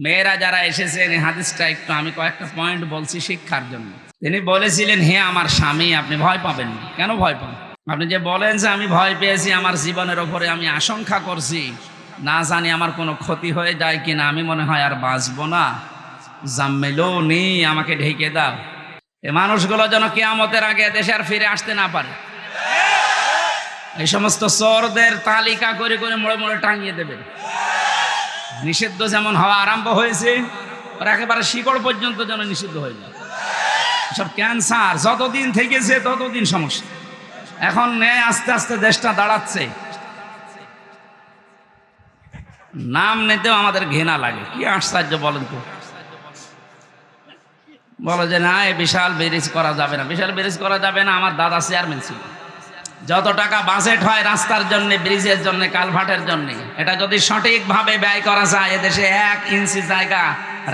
মেয়েরা যারা এসেছেন এই হাদিসটা একটু আমি কয়েকটা পয়েন্ট বলছি শিক্ষার জন্য। তিনি বলেছিলেন, হে আমার স্বামী, আপনি ভয় পাবেন না। কেন ভয় পান? আপনি যে বলেন যে আমি ভয় পেয়েছি, আমার জীবনের ওপরে আমি আশঙ্কা করছি, না জানি আমার কোনো ক্ষতি হয়ে যায় কিনা, আমি মনে হয় আর বাঁচবো না, জাম্মেলুনি, আমাকে ঢেকে দাও। এই মানুষগুলো যেন কিয়ামতের আগে দেশে আর ফিরে আসতে না পারে। এই সমস্ত চোরদের তালিকা করে করে মোড়ে মোড়ে টাঙিয়ে দেবে। নিষিদ্ধ যেমন হওয়া আরম্ভ হয়েছে, আর একেবারে শিকড় পর্যন্ত যেন নিষিদ্ধ হয়ে যায়। সব ক্যান্সার যতদিন থেকেছে ততদিন সমস্যা। এখন আস্তে আস্তে দেশটা দাঁড়াচ্ছে, নাম নিতেও আমাদের ঘৃণা লাগে। কি আশ্চর্য বলেন তো। বলো যে না, এই বিশাল ব্রিজ করা যাবে না, বিশাল ব্রিজ করা যাবে না। আমার দাদা চেয়ারম্যান ছিল। যত টাকা বাজেট হয় রাস্তার জন্য, ব্রিজের জন্য, কালভার্টের জন্য, এটা যদি সঠিকভাবে ব্যয় করা যায়, এদেশে 1 ইঞ্চি জায়গা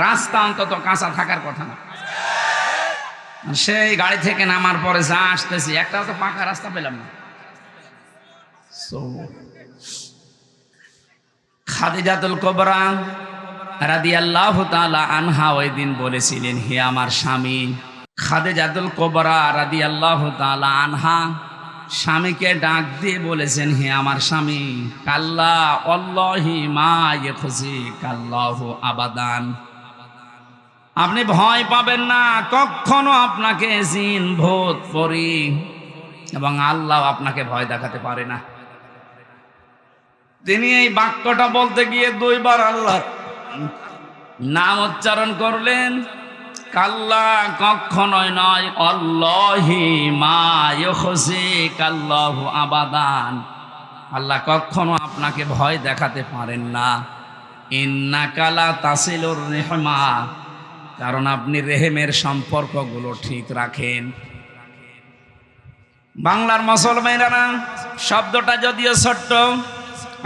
রাস্তা অন্তত কাঁচা থাকার কথা না। সেই গাড়ি থেকে নামার পরে যা আসতেছি, একটাও তো পাকা রাস্তা পেলাম না। খাদিজাতুল কুবরা রাদিয়াল্লাহু তাআলা আনহা ওই দিন বলেছিলেন, হে আমার স্বামী। খাদিজাতুল কুবরা রাদিয়াল্লাহু তাআলা আনহা স্বামীকে ডাক দিয়ে বলেছেন, হে আমার স্বামী, কাল্লা আল্লাহি মা ইয়াখজিকাল্লাহু আবাদান, আপনি ভয় পাবেন না, কখনো আপনাকে জিন ভূত পরি এবং আল্লাহ আপনাকে ভয় দেখাতে পারে না। তিনি এই বাক্যটা বলতে গিয়ে 2 বার আল্লাহ নাম উচ্চারণ করলেন। কাল্লা, কখনোই নয়, আল্লাহি মা ইয়াখজিকাল্লাহু আবাদান, আল্লাহ কখনো আপনাকে ভয় দেখাতে পারেন না। ইন্নাকা লা তাসিলুর রিহমা, কারণ আপনি রেহেমের সম্পর্কগুলো ঠিক রাখেন। বাংলার মুসলমানেরা শব্দটা যদিও ছোট্ট,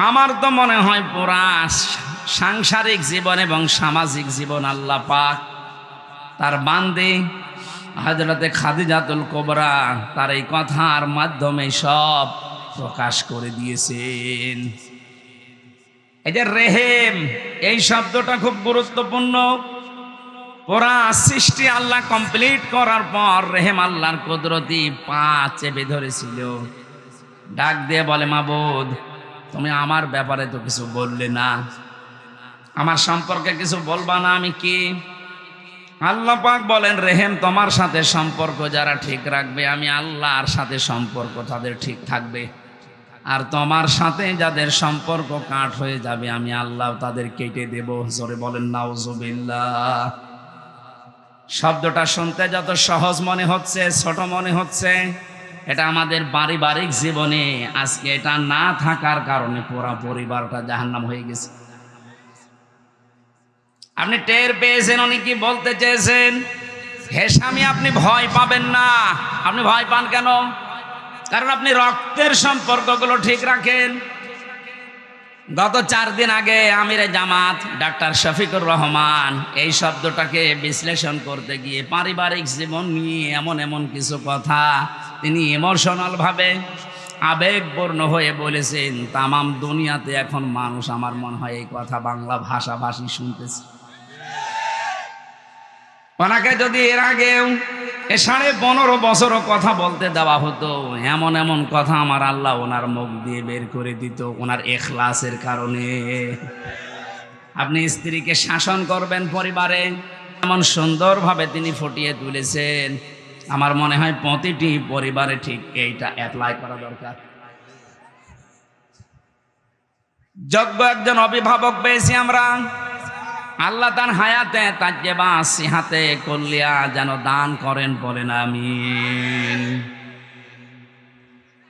আমার তো মনে হয় পুরা সাংসারিক জীবন এবং সামাজিক জীবন আল্লাহ পাক তার বান্দে হযরতে খাদিজাতুল কুবরা তার এই কথার মাধ্যমে সব প্রকাশ করে দিয়েছেন। এই যে রেহেম, এই শব্দটা খুব গুরুত্বপূর্ণ। পুরা সৃষ্টি আল্লাহ কমপ্লিট করার পর রেহেম আল্লাহর কুদরতি পা চেপে ধরেছিল। ডাক দিয়ে বলে, মাবুদ, তুমি আমার ব্যাপারে তো কিছু বললে না, আমার সম্পর্কে কিছু বলবা না, আমি কি? আল্লাহ পাক বলেন, রেহেম তোমার সাথে সম্পর্ক যারা ঠিক রাখবে, আমি আল্লাহর সাথে সম্পর্ক তাদের ঠিক থাকবে। আর তোমার সাথে যাদের সম্পর্ক কাট হয়ে যাবে, আমি আল্লাহ তাদের কেটে দেব। জোরে বলেন নাউজুবিল্লাহ। শব্দটা শুনতে যত সহজ মনে হচ্ছে, ছোট মনে হচ্ছে, এটা আমাদের পারিবারিক জীবনে আজকে এটা না থাকার কারণে পুরা পরিবারটা জাহান্নাম হয়ে গেছে। আপনি টের পেয়েছেন উনি কি বলতে চেয়েছেন? হে স্বামী, আপনি ভয় পাবেন না। আপনি ভয় পান কেন? কারণ আপনি রক্তের সম্পর্কগুলো ঠিক রাখেন। গত 4 দিন আগে আমিরে জামাত ডাক্তার শফিকুর রহমান এই শব্দটাকে বিশ্লেষণ করতে গিয়ে পারিবারিক জীবন নিয়ে এমন এমন কিছু কথা তিনি ইমোশনাল ভাবে আবেগপূর্ণ হয়ে বলেছেন, তামাম দুনিয়াতে এখন মানুষ আমার মনে হয় এই কথা বাংলা ভাষাভাষী শুনতেছে। ওনাকে যদি এর আগেও 15.5 বছরও কথা বলতে দেওয়া হতো, এমন এমন কথা আমার আল্লাহ ওনার মুখ দিয়ে বের করে দিত, ওনার ইখলাসের কারণে। আপনি স্ত্রীকে শাসন করবেন পরিবারে, এমন সুন্দরভাবে তিনি ফুটিয়ে তুলেছেন। আমার মনে হয় প্রতিটি পরিবারে ঠিক এইটা অ্যাপ্লাই করা দরকার। যোগ্য একজন অভিভাবক পেয়েছি আমরা। আল্লাহ তার হায়াতে তাজ্জেবা সিহাতে কল্লিয়া যেন দান করেন, বলেন আমিন।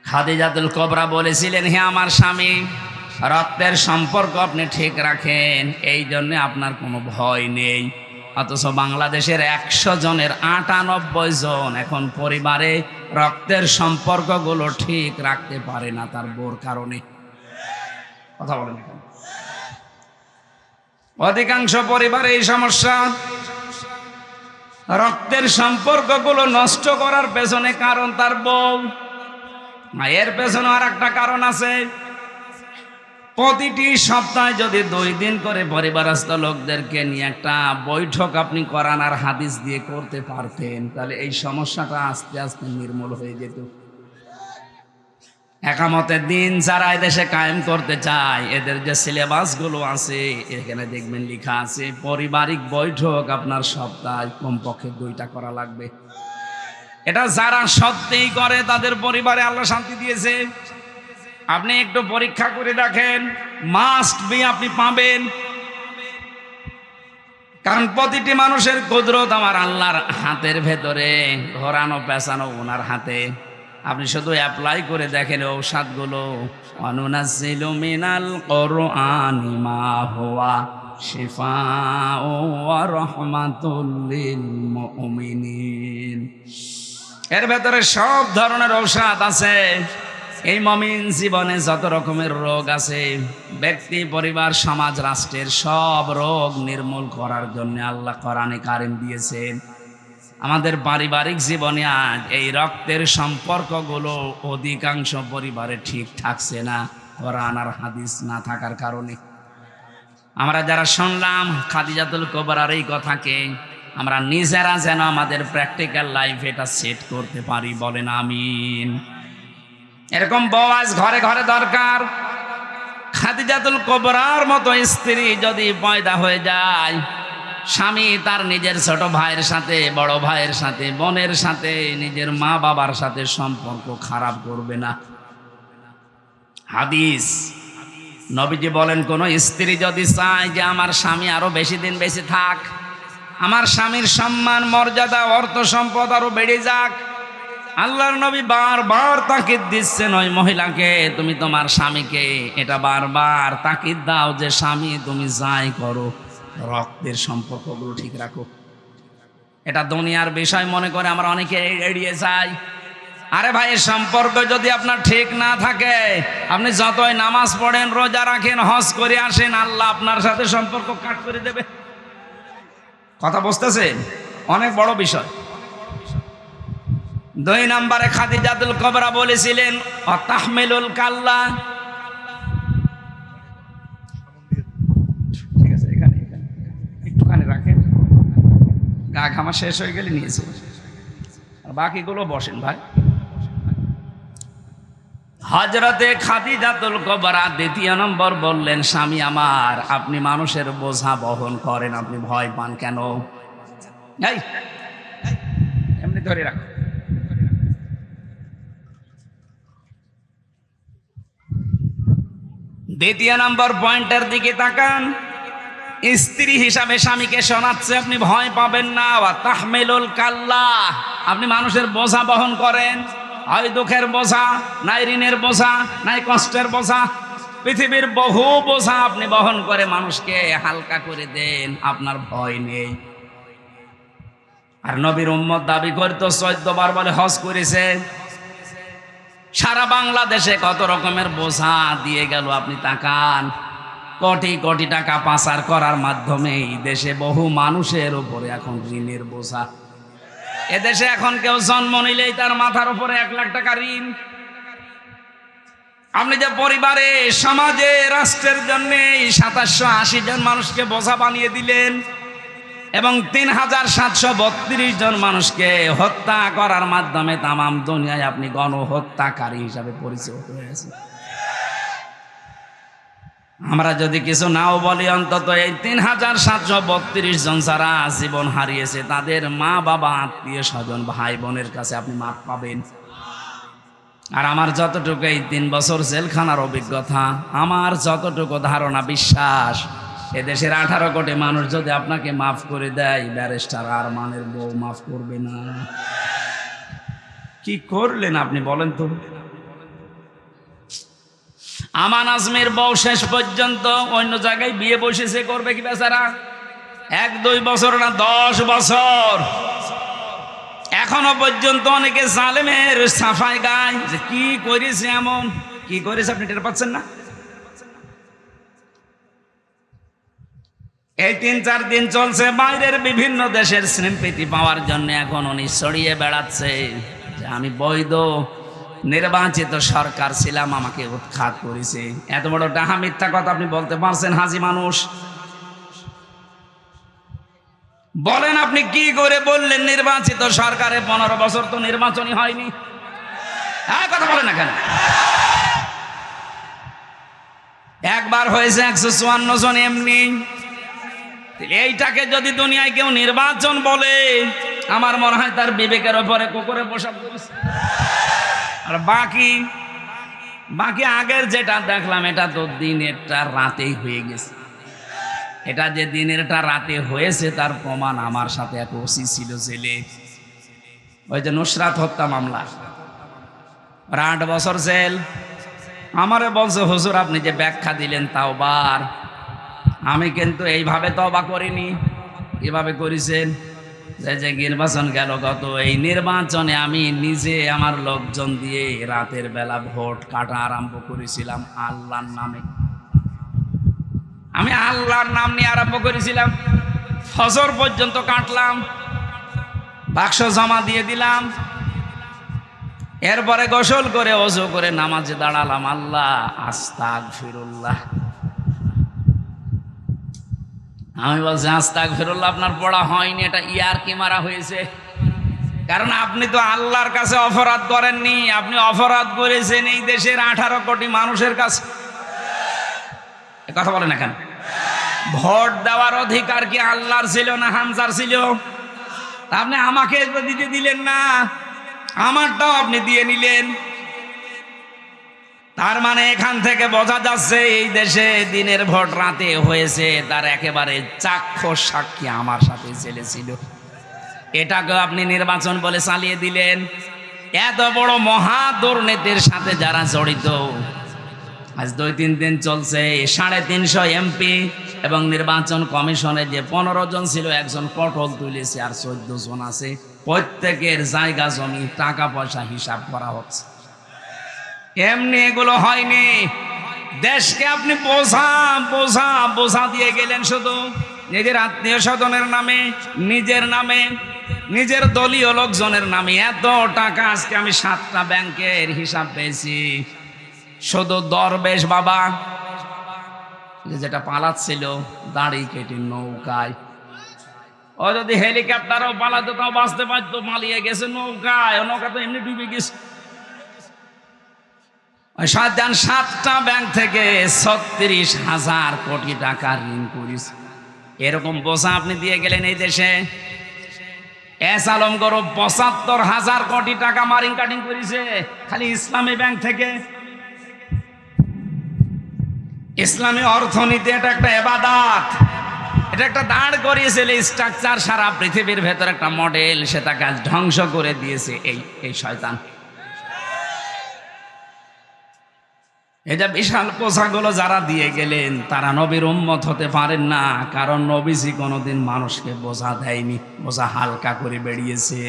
খাদিজাতুল কুবরা বলেছিলেন, হে আমার স্বামী, রক্তের সম্পর্ক আপনি ঠিক রাখেন, এই জন্য আপনার কোনো ভয় নেই। অথচ বাংলাদেশের 100 জনের 98 জন এখন পরিবারে রক্তের সম্পর্কগুলো ঠিক রাখতে পারে না তার বউর কারণে। কথা বলেন, অধিকাংশ পরিবারে এই সমস্যা। রক্তের সম্পর্কগুলো নষ্ট করার পেছনে কারণ তার বউ, এর পেছনে আর একটা কারণ আছে। প্রতিটি সপ্তাহে যদি 2 দিন করে পরিবারস্থ লোকদেরকে নিয়ে একটা বৈঠক আপনি করান আর হাদিস দিয়ে করতে পারতেন, তাহলে এই সমস্যাটা আস্তে আস্তে নির্মূল হয়ে যেত। একামতের দিন যারা এদেশে কায়েম করতে চায়, এদের যে সিলেবাসগুলো আছে এখানে দেখবেন লেখা আছে পারিবারিক বৈঠক আপনার সপ্তাহে কমপক্ষে 2টা করা লাগবে। এটা যারা সত্যিই করে তাদের পরিবারে আল্লাহ শান্তি দিয়েছে। আপনি একটু পরীক্ষা করে দেখেন, মাস্ট বি আপনি পাবেন। কারণ প্রতিটি মানুষের কুদরত আমার আল্লাহর হাতের ভেতরে, ঘোরানো পেঁচানো ওনার হাতে। আপনি শুধু অ্যাপ্লাই করে দেখেন ঔষধগুলো। অনুনাজ্জিলু মিনাল কুরআনি মা হুয়া শিফাউ ওয়া রাহমাতুল লিল মুমিনিন। এর ভেতরে সব ধরনের ঔষধ আছে। এই মুমিন জীবনে যত রকমের রোগ আছে, ব্যক্তি, পরিবার, সমাজ, রাষ্ট্রের সব রোগ নির্মূল করার জন্য আল্লাহ কোরআনে কারিম দিয়েছেন। আমাদের পারিবারিক জীবনে আজ এই রক্তের সম্পর্কগুলো অধিকাংশ পরিবারে ঠিক থাকছে না, কোরআন আর হাদিস না থাকার কারণে। আমরা যারা শুনলাম খাদিজাতুল কুবরার এই কথাকে, আমরা নিজেরা যেন আমাদের প্র্যাকটিক্যাল লাইফে এটা সেট করতে পারি, বলেন আমিন। এরকম বউ আজ ঘরে ঘরে দরকার। খাদিজাতুল কুবরার মতো স্ত্রী যদি পয়দা হয়ে যায়, স্বামী তার নিজের ছোট ভাইয়ের সাথে, বড় ভাইয়ের সাথে, বোনের সাথে, নিজের মা বাবার সাথে সম্পর্ক খারাপ করবে না। হাদিস নবীজি বলেন, কোন স্ত্রী যদি চায় যে আমার স্বামী আরো বেশি দিন বেঁচে থাক, আমার স্বামীর সম্মান, মর্যাদা, অর্থ সম্পদ আরো বেড়ে যাক, আল্লাহর নবী বারবার তাকিদ দিচ্ছেন ওই মহিলাকে, তুমি তোমার স্বামীকে এটা বারবার তাকিদ দাও যে স্বামী তুমি যাই করো রক্তের সম্পর্কগুলো ঠিক রাখো। এটা দুনিয়ার বিষয় মনে করে আমরা অনেকে এড়িয়ে যাই। আরে ভাই, সম্পর্ক যদি আপনার ঠিক না থাকে, আপনি যতই নামাজ পড়েন, রোজা রাখেন, হজ করে আসেন, আল্লাহ আপনার সাথে সম্পর্ক কাট করে দেবে। কথা বুঝতেছেন? অনেক বড় বিষয়। 2 নম্বরে খাদিজাতুল কুবরা বলেছিলেন অতাহমিলুল কাল্লা। ঠিক আছে, এখানে একটুখানি রাখেন, গা ঘামা শেষ হয়ে গেলে নিয়েছে, আর বাকিগুলো বসেন ভাই। হযরতে খাদিজাতুল কুবরা 2 নম্বর বললেন, স্বামী আমার, আপনি মানুষের বোঝা বহন করেন, আপনি ভয় পান কেন? এই এমনি ধরে রাখো। দ্বিতীয় নম্বর পয়েন্টের দিকে তাকান। স্ত্রী হিসাবে স্বামীকে শোনাচ্ছে আপনি ভয় পাবেন না। ওয়া তাহমিলুল কাল্লা, আপনি মানুষের বোঝা বহন করেন, হয় দুঃখের বোঝা, নাই ঋণের বোঝা, নাই কষ্টের বোঝা, পৃথিবীর বহু বোঝা আপনি বহন করে মানুষকে হালকা করে দেন, আপনার ভয় নেই। আর নবীর উম্মত দাবি করতো 14 বার বলে হজ করেছে। সারা বাংলাদেশে কত রকমের বোঝা দিয়ে গেল আপনি তাকান। কোটি কোটি টাকা পাচার করার মাধ্যমে এই দেশে বহু মানুষের উপরে এখন ঋণের বোঝা। এদেশে এখন কেউ জন্ম নিলেই তার মাথার উপরে 1 লাখ টাকা ঋণ। আপনি যে পরিবারে, সমাজে, রাষ্ট্রের জন্য 2780 জন মানুষকে বোঝা বানিয়ে দিলেন এবং 3732 জন মানুষকে হত্যা করার মাধ্যমে তামাম দুনিয়ায় আপনি গণহত্যাকারী হিসাবে পরিচিত হয়েছেন। আমরা যদি কিছু নাও বলি, অন্তত এই 3732 জন যারা জীবন হারিয়েছে তাদের মা বাবা, আত্মীয় স্বজন, ভাই বোনের কাছে আপনি মাপ পাবেন। আর আমার যতটুকু এই 3 বছর জেলখানার অভিজ্ঞতা, আমার যতটুকু ধারণা, বিশ্বাস, এদেশের 18 কোটি মানুষ যদি আপনাকে মাফ করে দেয়, ব্যারিস্টার আরমানের বউ মাফ করবে না। কি করলেন আপনি বলেন তো? আমান আজমের বউ শেষ পর্যন্ত অন্য জায়গায় বিয়ে বসেছে, করবে কি বেচারা? 1-2 বছর না, 10 বছর। এখনো পর্যন্ত অনেকে জালেমের সাফাই গায় যে কি করেছে, এমন কি করেছে আপনি টের পাচ্ছেন না? এই 3-4 দিন চলছে, বাইরের বিভিন্ন দেশের সিম্পেথি পাওয়ার জন্য এখন উনি ছড়িয়ে বেড়াচ্ছে যে আমি বৈধ, নির্বাচিত সরকার ছিলাম, আমাকে উৎখাত করেছে। এত বড় ডাহা মিথ্যা কথা আপনি বলতে পারছেন হাজি মানুষ? বলেন আপনি কি করে বললেন নির্বাচিত সরকারে 15 বছর তো নির্বাচনই হয়নি? কথা বলেন না কেন? একবার হয়েছে 154 জন এমনি। এইটাকে যদি দুনিয়ায় কেউ নির্বাচন বলে, আমার মনে হয় তার বিবেকের উপরে কুকুরে পোশাক করেছে। আর বাকি আগের যেটা দেখলাম, এটা তো দিনেরটা রাতেই হয়ে গেছে। এটা যে দিনেরটা রাতে হয়েছে তার প্রমাণ আমার সাথে এক ওসি ছিল জেলে, ওই যে নুসরাত হত্যা মামলা, 8 বছর জেল। আমারে বলছে হুজুর আপনি যে ব্যাখ্যা দিলেন তাওবার, আমি কিন্তু এইভাবে তওবা করিনি, এভাবে করেছেন। যে নির্বাচন গেল গত, এই নির্বাচনে আমি নিজে আমার লোকজন দিয়ে রাতের বেলা ভোট কাটা আরম্ভ করেছিলাম আল্লাহর নামে। আমি আল্লাহর নাম নিয়ে আরম্ভ করেছিলাম, ফজর পর্যন্ত কাটলাম, বাক্স জমা দিয়ে দিলাম। এরপরে গোসল করে ওযু করে নামাজে দাঁড়ালাম, আল্লাহ আস্তাগফিরুল্লাহ। আমি বলছি আস্তাগফিরুল্লাহ আপনার পড়া হয়নি, এটা ইয়ারকি মারা হয়েছে। কারণ আপনি তো আল্লাহর কাছে অপরাধ করেননি, আপনি অপরাধ করেছেন এই দেশের 18 কোটি মানুষের কাছে। কথা বলে না কেন? ভোট দেওয়ার অধিকার কি আল্লাহর ছিল না হামজার ছিল? আপনি আমাকে দিতে দিলেন না, আমারটাও আপনি দিয়ে নিলেন। তার মানে এখান থেকে বোঝা যাচ্ছে এই দেশে দিনের ভোট রাতে হয়েছে, তার একেবারে চাক্ষুষ সাক্ষী আমার সাথে জেলে ছিল। এটাকে আপনি নির্বাচন বলে চালিয়ে দিলেন। এত বড় মহা দুর্নীতির সাথে যারা জড়িত, আজ 2-3 দিন চলছে, 350 এমপি এবং নির্বাচন কমিশনে যে 15 জন ছিল, একজন পটল তুলেছে আর 14 জন আছে। প্রত্যেকের জায়গা জমি টাকা পয়সা হিসাব করা হচ্ছে। এমনি এগুলো হয়নি। দেশকে আপনি বোঝা দিয়ে গেলেন, শুধু নিজের আত্মীয় স্বজনের নামে, নিজের নামে, নিজের দলীয় লোকজনের নামে এত টাকা। আজকে আমি 7টা ব্যাংকের হিসাব পেয়েছি। শুধু দরবেশ বাবা যেটা পালাচ্ছিল দাড়ি কেটে নৌকায়, ও যদি হেলিকপ্টারও পালাতো তাও বাঁচতে পারতো, পালিয়ে গেছে নৌকায়। নৌকা তো এমনি ডুবে গেছে। 7টা ব্যাংক থেকে 36,000 কোটি টাকা ঋণ করেছে। এরকম বোঝা আপনি দিয়ে গেলেন এই দেশে। এস আলম গরব 75,000 কোটি টাকা মারিং কাটিং করেছে খালি ইসলামী ব্যাংক থেকে। ইসলামী অর্থনীতি এটা একটা ইবাদত, এটা একটা দাঁড় করিয়েছিল স্ট্রাকচার, সারা পৃথিবীর ভেতর একটা মডেল, সেটাকে আজ ধ্বংস করে দিয়েছে এই শয়তান। এটা বিশাল পোশাকগুলো যারা দিয়ে গেলেন তারা নবীর উম্মত হতে পারেন না, কারণ নবীজি কোনোদিন মানুষকে বোঝা দেয়নি, বোঝা হালকা করে বেরিয়েছে।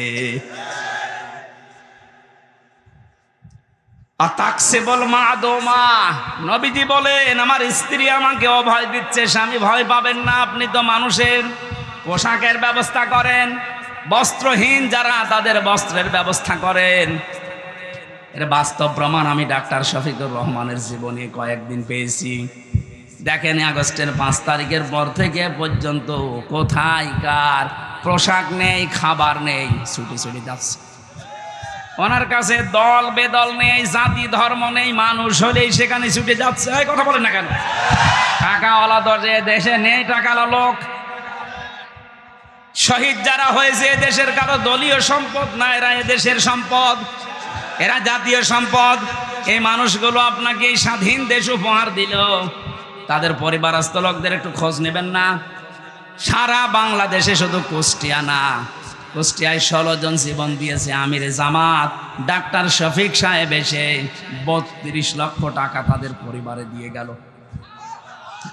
নবীজি বলেন আমার স্ত্রী আমাকে অভয় দিচ্ছে, স্বামী ভয় পাবেন না। আপনি তো মানুষের পোশাকের ব্যবস্থা করেন, বস্ত্রহীন যারা তাদের বস্ত্রের ব্যবস্থা করেন। এর বাস্তব প্রমাণ আমি ডাক্তার শফিকুর রহমানের জীবনে কয়েকদিন পেয়েছি। দেখেন আগস্টের 5 তারিখের পর থেকে পর্যন্ত কোথায় কার পোশাক নেই, খাবার নেই, ছুটি যাচ্ছে। ওনার কাছে দল বেদল নেই, জাতি ধর্ম নেই, মানুষ হলেই সেখানে ছুটে যাচ্ছে। কথা বলেন না কেন? টাকাওয়ালা দরে দেশে নেই, টাকাওয়ালা লোক। শহীদ যারা হয়েছে দেশের কারো দলীয় সম্পদ না, এরা দেশের সম্পদ, এরা জাতীয় সম্পদ। এই মানুষগুলো আপনাকে এই স্বাধীন দেশ উপহার দিল, তাদের পরিবারস্থ লোকদের একটু খোঁজ নেবেন না? সারা বাংলাদেশে শুধু কুষ্টিয়া না, কুষ্টিয়ায় 16 জন জীবন দিয়েছে আমিরে জামাত ডাক্তার শফিক সাহেব, এসে 32 লক্ষ টাকা তাদের পরিবারে দিয়ে গেল।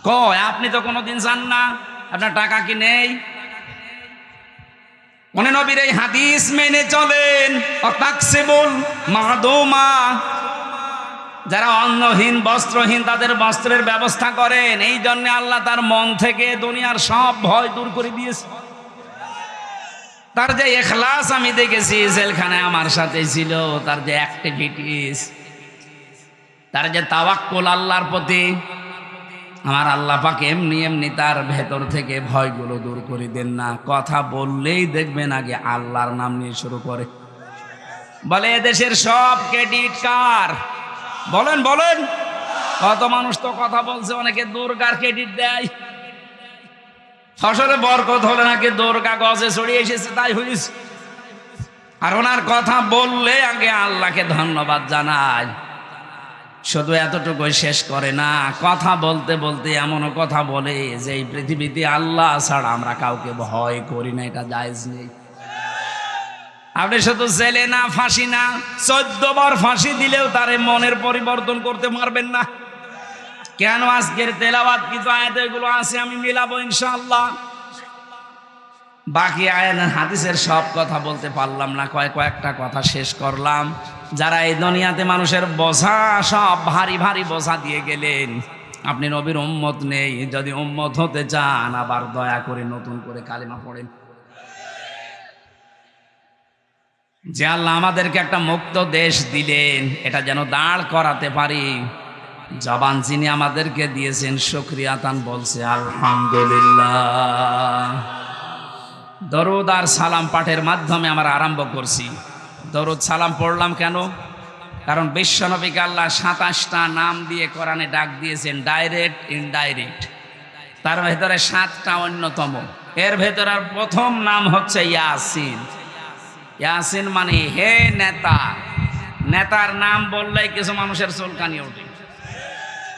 কয় আপনি তো কোনোদিন যান না, আপনার টাকা কি নেই? মনে নবীর এই হাদিস মেনে চলেন। অতাকসিবুল মাদুমা, যারা অন্নহীন বস্ত্রহীন তাদের বস্ত্রের ব্যবস্থা করেন। এই জন্য আল্লাহ তার মন থেকে দুনিয়ার সব ভয় দূর করে দিয়েছে। তার যে ইখলাস আমি দেখেছি, জেলখানায় আমার সাথে ছিল, তার যে অ্যাক্টিভিটিস, তার যে তাওয়াক্কুল আল্লাহর প্রতি, আমার আল্লাহ পাক এমনি এমনি তার ভেতর থেকে ভয়গুলো দূর করে দেন না। কথা বললেই দেখবেন আগে আল্লাহর নাম নিয়ে শুরু করে। বলে এদেশের সব ক্রেডিট কার? বলেন বলেন, কত মানুষ তো কথা বলছে, অনেকে দুর্গার ক্রেডিট দেয়। ফসলে বরকত হলে নাকি দুর্গা গজে ছড়িয়ে এসেছে, তাই হয়েছে। আর ওনার কথা বললে আগে আল্লাহকে ধন্যবাদ জানায়। শুধু এতটুকুই শেষ করে না, কথা বলতে বলতে এমনও কথা বলে যে এই পৃথিবীতে আল্লাহ ছাড়া আমরা কাউকে ভয় করি না, এটা জায়েজ নেই। আপনি শুধু জেলে না, ফাঁসি না, 14 বার ফাঁসি দিলেও তারে মনের পরিবর্তন করতে পারবেন না। কেন? আজকের তেলাওয়াত কিছু আয়াত এগুলো আছে, আমি মিলাবো ইনশাআল্লাহ। বাকি আয়াত হাদিসের সব কথা বলতে পারলাম না, কয়েকটা কথা শেষ করলাম। যারা এই দুনিয়াতে মানুষের বোঝা, সব ভারী ভারী বোঝা দিয়ে গেলেন, আপনি নবীর উম্মত নেই। যদি উম্মত হতে চান, আবার দয়া করে নতুন করে কালিমা পড়েন। যে আল্লাহ আমাদেরকে একটা মুক্ত দেশ দিলেন, এটা যেন দাঁড় করাতে পারি। জবান যিনি আমাদেরকে দিয়েছেন, শুকরিয়া তান বলছে আলহামদুলিল্লাহ। দরুদ আর সালাম পাঠের মাধ্যমে আমরা আরম্ভ করছি। দরুদ সালাম পড়লাম কেন? কারণ বিশ্বনবীকে আল্লাহ 27টা নাম দিয়ে কোরআনে ডাক দিয়েছেন, ডাইরেক্ট ইনডাইরেক্ট। তার ভেতরে 7টা অন্যতম। এর ভেতরে প্রথম নাম হচ্ছে ইয়াসিন। ইয়াসিন মানে হে নেতা। নেতার নাম বললেই কিছু মানুষের চুলকানি ওঠে,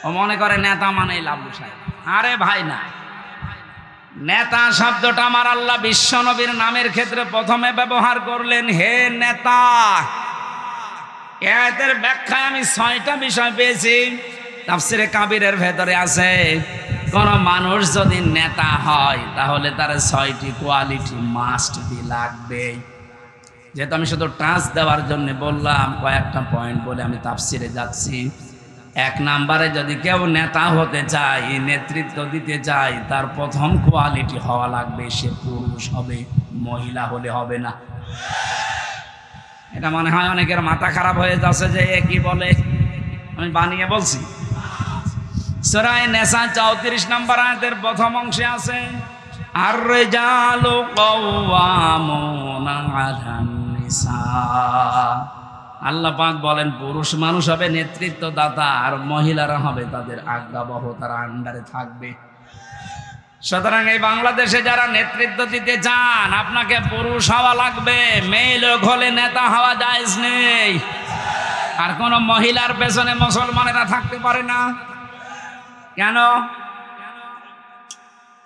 ও মনে করে নেতা মানে লাভলু সাহেব। আরে ভাই না, নেতা শব্দটা আমার আল্লাহ বিশ্বনবীর নামের ক্ষেত্রে প্রথমে ব্যবহার করলেন, হে নেতা। এর ব্যাখ্যায় আমি 6টা বিষয় পেয়েছি। তাফসিরে কাবিরের ভেতরে আছে, কোন মানুষ যদি নেতা হয় তাহলে তার 6টি কোয়ালিটি মাস্ট বি লাগবে। যেহেতু আমি শুধু টাচ দেওয়ার জন্য বললাম, কয়েকটা পয়েন্ট বলে আমি তাফসিরে যাচ্ছি। 1 নম্বরে যদি কেউ নেতা হতে চায়, নেতৃত্ব দিতে চায়, তার প্রথম কোয়ালিটি হওয়া লাগবে সে পুরুষ হবে, মহিলা হলে হবে না। এটা মনে হয় অনেকের মাথা খারাপ হয়ে যাচ্ছে যে এ কি বলে, আমি বানিয়ে বলছি। সূরা নিসা 34 নম্বর আয়াতের প্রথম অংশে আছে, আর রিজালু কাওয়ামুনা আলান নিসা। আল্লাহ পাক বলেন পুরুষ মানুষ হবে নেতৃত্বদাতা, আর মহিলারা হবে তাদের আজ্ঞাবহ, তারা আন্ডারে থাকবে। সুতরাং এই বাংলাদেশে যারা নেতৃত্ব দিতে চান, আপনাকে পুরুষ হওয়া লাগবে। মেয়ে লোক হলে নেতা হওয়া জায়েজ নেই। আর কোন মহিলার পেছনে মুসলমানেরা থাকতে পারে না। কেন?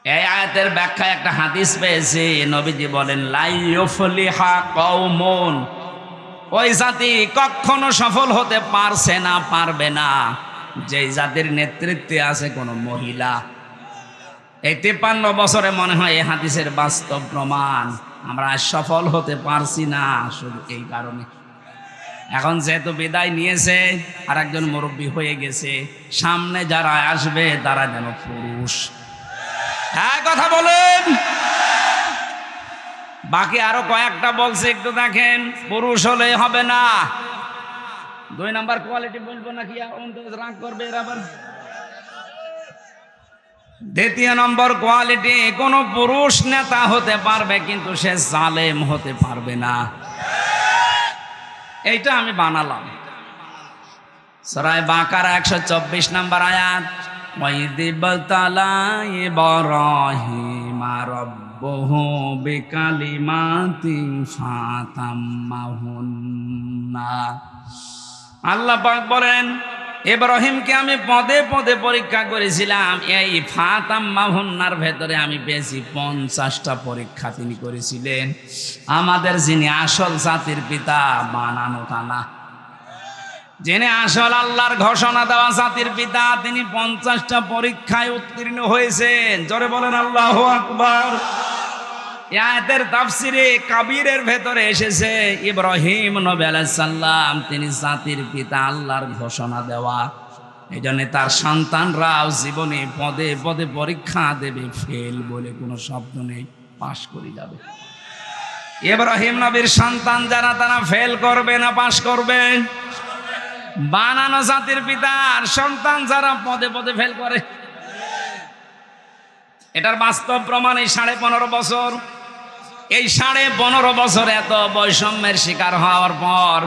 এই আয়াতের ব্যাখ্যায় একটা হাদিস পেয়েছি, নবীজি বলেন, লা ইউফলিহা কওমুন, ওই জাতি কখনো সফল হতে পারছে না, পারবে না, যে জাতির নেতৃত্বে আছে কোনো মহিলা। এই 53 বছরে মনে হয় এই হাদিসের বাস্তব প্রমাণ। আমরা সফল হতে পারছি না শুধু এই কারণে। এখন যেহেতু বিদায় নিয়েছে, আর একজন মুরব্বী হয়ে গেছে, সামনে যারা আসবে তারা যেন পুরুষ। হ্যাঁ, কথা বলেন। বাকি আরো কয়েকটা বলছে, একটু দেখেন। পুরুষ হলে হবে না। 2 নাম্বার কোয়ালিটি বলবো নাকি রাগ করবে এরা আবার? 2 নম্বর কোয়ালিটি, কোন পুরুষ নেতা হতে পারবে কিন্তু সে জালেম হতে পারবে না। এইটা আমি বানালাম। সূরা বাকারা 124 নম্বর আয়াত, ওয়াইদিবতালা ইব্রাহিম রাব্বুহু বিকালিমাতিন ফাতাম্মাহুন্না। আল্লাহ পাক বলেন, ইব্রাহিমকে আমি পদে পদে পরীক্ষা করেছিলাম। এই ফাতাম্মাহুন্নার ভেতরে আমি পেয়েছি 50টা পরীক্ষা তিনি করেছিলেন। আমাদের যিনি আসল জাতির পিতা, বানানো তা না, যিনি আসল আল্লাহর ঘোষণা দেওয়া জাতির পিতা, তিনি 50টা পরীক্ষায় উত্তীর্ণ হয়েছেন। জোরে বলেন আল্লাহু আকবার। আয়াতের তাফসিরে কাবিরের ভেতরে এসেছে, ইব্রাহিম নবী আলাইহিস সালাম তিনি জাতির পিতা, আল্লাহর ঘোষণা দেওয়া। এই জন্য তার সন্তানরাও জীবনে পদে পদে পরীক্ষা দেবে, ফেল বলে কোনো শব্দ নেই, পাশ করে যাবে। ইব্রাহিম নবীর সন্তান যারা তারা ফেল করবে না পাশ করবে? বানানো জাতির পিতার সন্তান যারা পদে পদে ফেল করে। এটার বাস্তব প্রমাণ এই 15.5 বছর। এই 15.5 বছর এত বৈষম্যের শিকার হওয়ার পর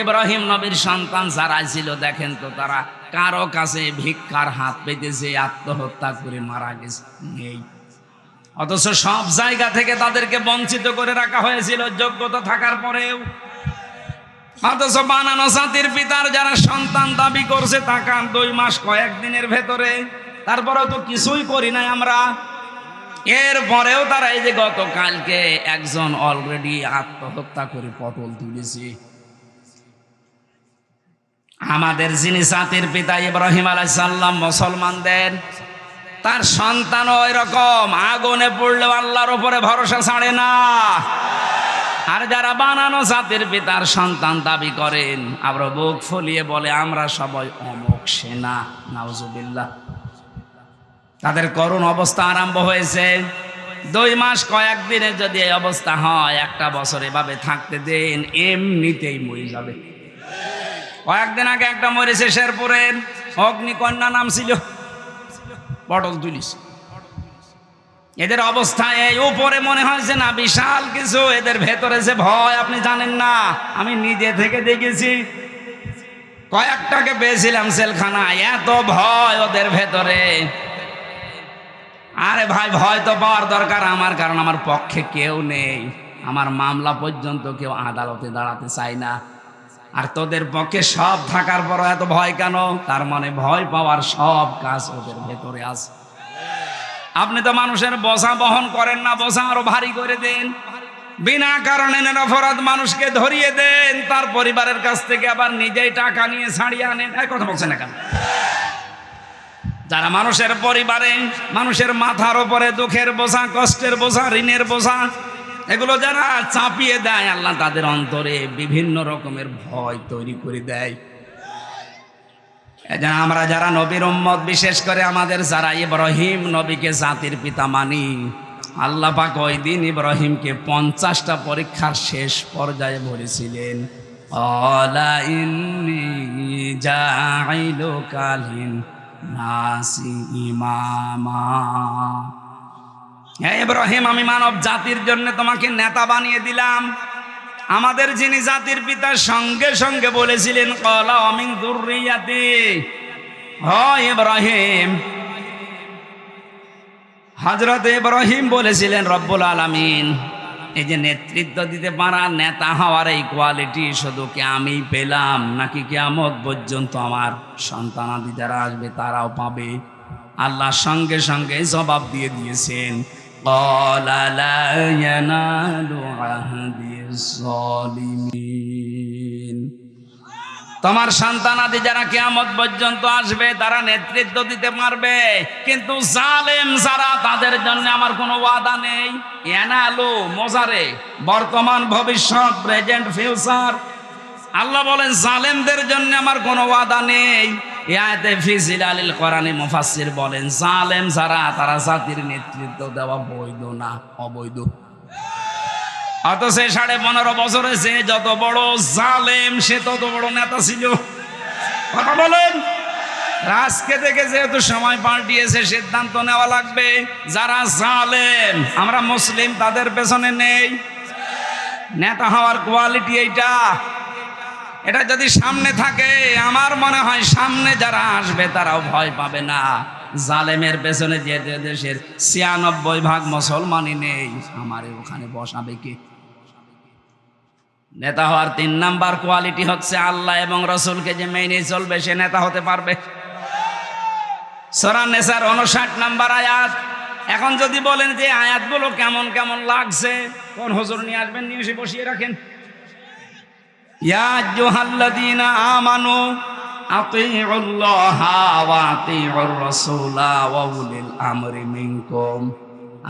ইব্রাহিম নবীর সন্তান যারা ছিল দেখেন তো, তারা কারো কাছে ভিক্ষার হাত পেতেছে, আত্মহত্যা করে মারা গেছে নেই। অথচ সব জায়গা থেকে তাদেরকে বঞ্চিত করে রাখা হয়েছিল যোগ্যতা থাকার পরেও। অথচ বানানো জাতির পিতার যারা সন্তান দাবি করছে, তাকান 2 মাস কয়েকদিনের ভেতরে, তারপরেও তো কিছুই করি নাই আমরা। এরপরেও তারা এই যে গতকালকে একজন অলরেডি আত্মহত্যা করে পটল তুলেছে। আমাদের যিনি জাতির পিতা ইব্রাহিম আলাইহিস সালাম মুসলমানদের, তার সন্তানও ওই রকম আগুনে পড়লেও আল্লাহর উপরে ভরসা ছাড়ে না। আর যারা বানানো জাতির পিতার সন্তান দাবি করেন, আবার বুক ফুলিয়ে বলে আমরা সবাই অমুক সেনা, নাউজুবিল্লাহ। তাদের করুণ অবস্থা আরম্ভ হয়েছে। 2 মাস কয়েকদিনে যদি এই অবস্থা হয়, 1টা বছর এভাবে থাকতে দেন, এমনিতেই মরে যাবে। কয়েকদিন আগে একটা মরেছে শেরপুরের, অগ্নিকন্যা নাম ছিল, পটল তুলিস। এদের অবস্থা এই উপরে মনে হয়েছে না বিশাল কিছু, এদের ভেতরে যে ভয় আপনি জানেন না। আমি নিজে থেকে দেখেছি, কয়েকটাকে পেয়েছিলাম সেলখানায়, এত ভয় ওদের ভেতরে। আরে ভাই, ভয় তো পাওয়ার দরকার আমার, কারণ আমার পক্ষে কেউ নেই। আমার মামলা পর্যন্ত কেউ আদালতে দাঁড়াতে চায় না। আর তোদের পক্ষে সব থাকার পরও এত ভয় কেন? তার মানে ভয় পাওয়ার সব কাজ ওদের ভেতরে আছে। আপনি তো মানুষের বোঝা বহন করেন না, বোঝা আরো ভারী করে দেন। বিনা কারণে নিরপরাধ মানুষকে ধরিয়ে দেন, তার পরিবারের কাছ থেকে আবার নিজেই টাকা নিয়ে ছাড়িয়ে আনেন। এই কথা বলছেন না কেন? যারা মানুষের পরিবারে, মানুষের মাথার উপরে দুঃখের বোঝা, কষ্টের বোঝা, ঋণের বোঝা, এগুলো যারা চাপিয়ে দেয়, আল্লাহ তাদের অন্তরে বিভিন্ন রকমের ভয় তৈরি করে দেয়। আমরা যারা নবীর উম্মত, বিশেষ করে আমাদের যারা ইব্রাহিম নবীকে জাতির পিতা মানি, আল্লাহ পাক ওই দিন ইব্রাহিমকে 50টা পরীক্ষার শেষ পর্যায়ে বলেছিলেন, আলা ইন্নী জাইলুকা লিন-নাসি ইমামা। হে ইব্রাহিম, আমি মানব জাতির জন্য তোমাকে নেতা বানিয়ে দিলাম। আমাদের যিনি জাতির পিতার সঙ্গে সঙ্গে বলেছিলেন, ক্বালা ওয়া মিন যুররিয়াতি। হয় ইব্রাহিম, হযরত ইব্রাহিম বলেছিলেন, রব্বুল আলামিন, এই যে নেতৃত্ব দিতে পারা, নেতা হওয়ার এই কোয়ালিটি শুধু কি আমি পেলাম, নাকি কিয়ামত পর্যন্ত আমার সন্তানাদি যারা আসবে তারাও পাবে? আল্লাহ সঙ্গে সঙ্গে জবাব দিয়ে দিয়েছেন, ক্বালা লা ইয়ানালু আহদিস যালিমিন। তোমার সন্তানাদি যারা কিয়ামত পর্যন্ত আসবে তারা নেতৃত্ব দিতে পারবে, কিন্তু জালেম যারা, তাদের জন্য আমার কোনো ওয়াদা নেই। ইয়ানালু মোজারে, বর্তমান ভবিষ্যৎ, প্রেজেন্ট ফিউচার। আল্লাহ বলেন জালেমদের জন্য আমার কোনো ওয়াদা নেই। ইয়াতে ফি জিলালিল কোরআনে মুফাসসির বলেন, জালেম যারা, তারা জাতির নেতৃত্ব দেওয়া বৈধ না, অবৈধ। অথচ 15.5 বছরে যে যত বড় জালেম, সে তত বড় নেতা ছিল। কথা বলেন। আজকে থেকে যেহেতু সময় পাল্টিয়েছে, সিদ্ধান্ত নেওয়া লাগবে। যারা জালেম, আমরা মুসলিম, তাদের পেছনে নেই। নেতা হওয়ার কোয়ালিটি এইটা। এটা যদি সামনে থাকে, আমার মনে হয় সামনে যারা আসবে তারাও ভয় পাবে না। জালেমের পেছনে যে দেশের 96% মুসলমানই নেই, আমারে ওখানে বসাবে কে? নেতা হওয়ার 3 নাম্বার কোয়ালিটি হচ্ছে আল্লাহ এবং রসুলকে যে মেনে চলবে, সে নেতা হতে পারবে। সূরা নিসার 59 নাম্বার আয়াত। এখন যদি বলেন যে আয়াতগুলো কেমন কেমন লাগছে, কোন হুজুর নিয়ে আসবেন, নিয়ে এসে বসিয়ে রাখেন। ইয়া আইয়ুহাল্লাযীনা আমানু আতিউল্লাহা ওয়া আতিউর রাসূলা ওয়া উলিল আমরি মিনকুম।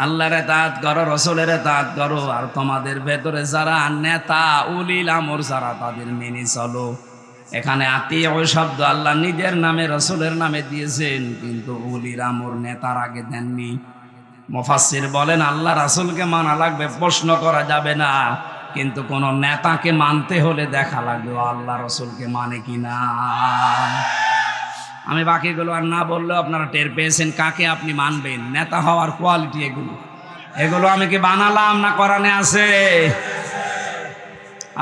আল্লাহর ইতাআত করো, রাসূলের ইতাআত করো, আর তোমাদের ভেতরে যারা নেতা, উলিল আমর যারা, তাদের মেনে চলো। এখানে আতিউ শব্দ আল্লাহ নিজের নামে, রাসূলের নামে দিয়েছেন, কিন্তু উলিল আমর নেতার আগে দেননি। মুফাসসির বলেন আল্লাহ রাসূলকে মানা লাগবে, প্রশ্ন করা যাবে না, কিন্তু কোন নেতাকে মানতে হলে দেখা লাগবে আল্লাহ রাসূলকে মানে কিনা। আমি বাকিগুলো আর না বললেও আপনারা টের পেয়েছেন কাকে আপনি মানবেন। নেতা হওয়ার কোয়ালিটি এগুলো আমি কি বানালাম না কোরআনে আছে?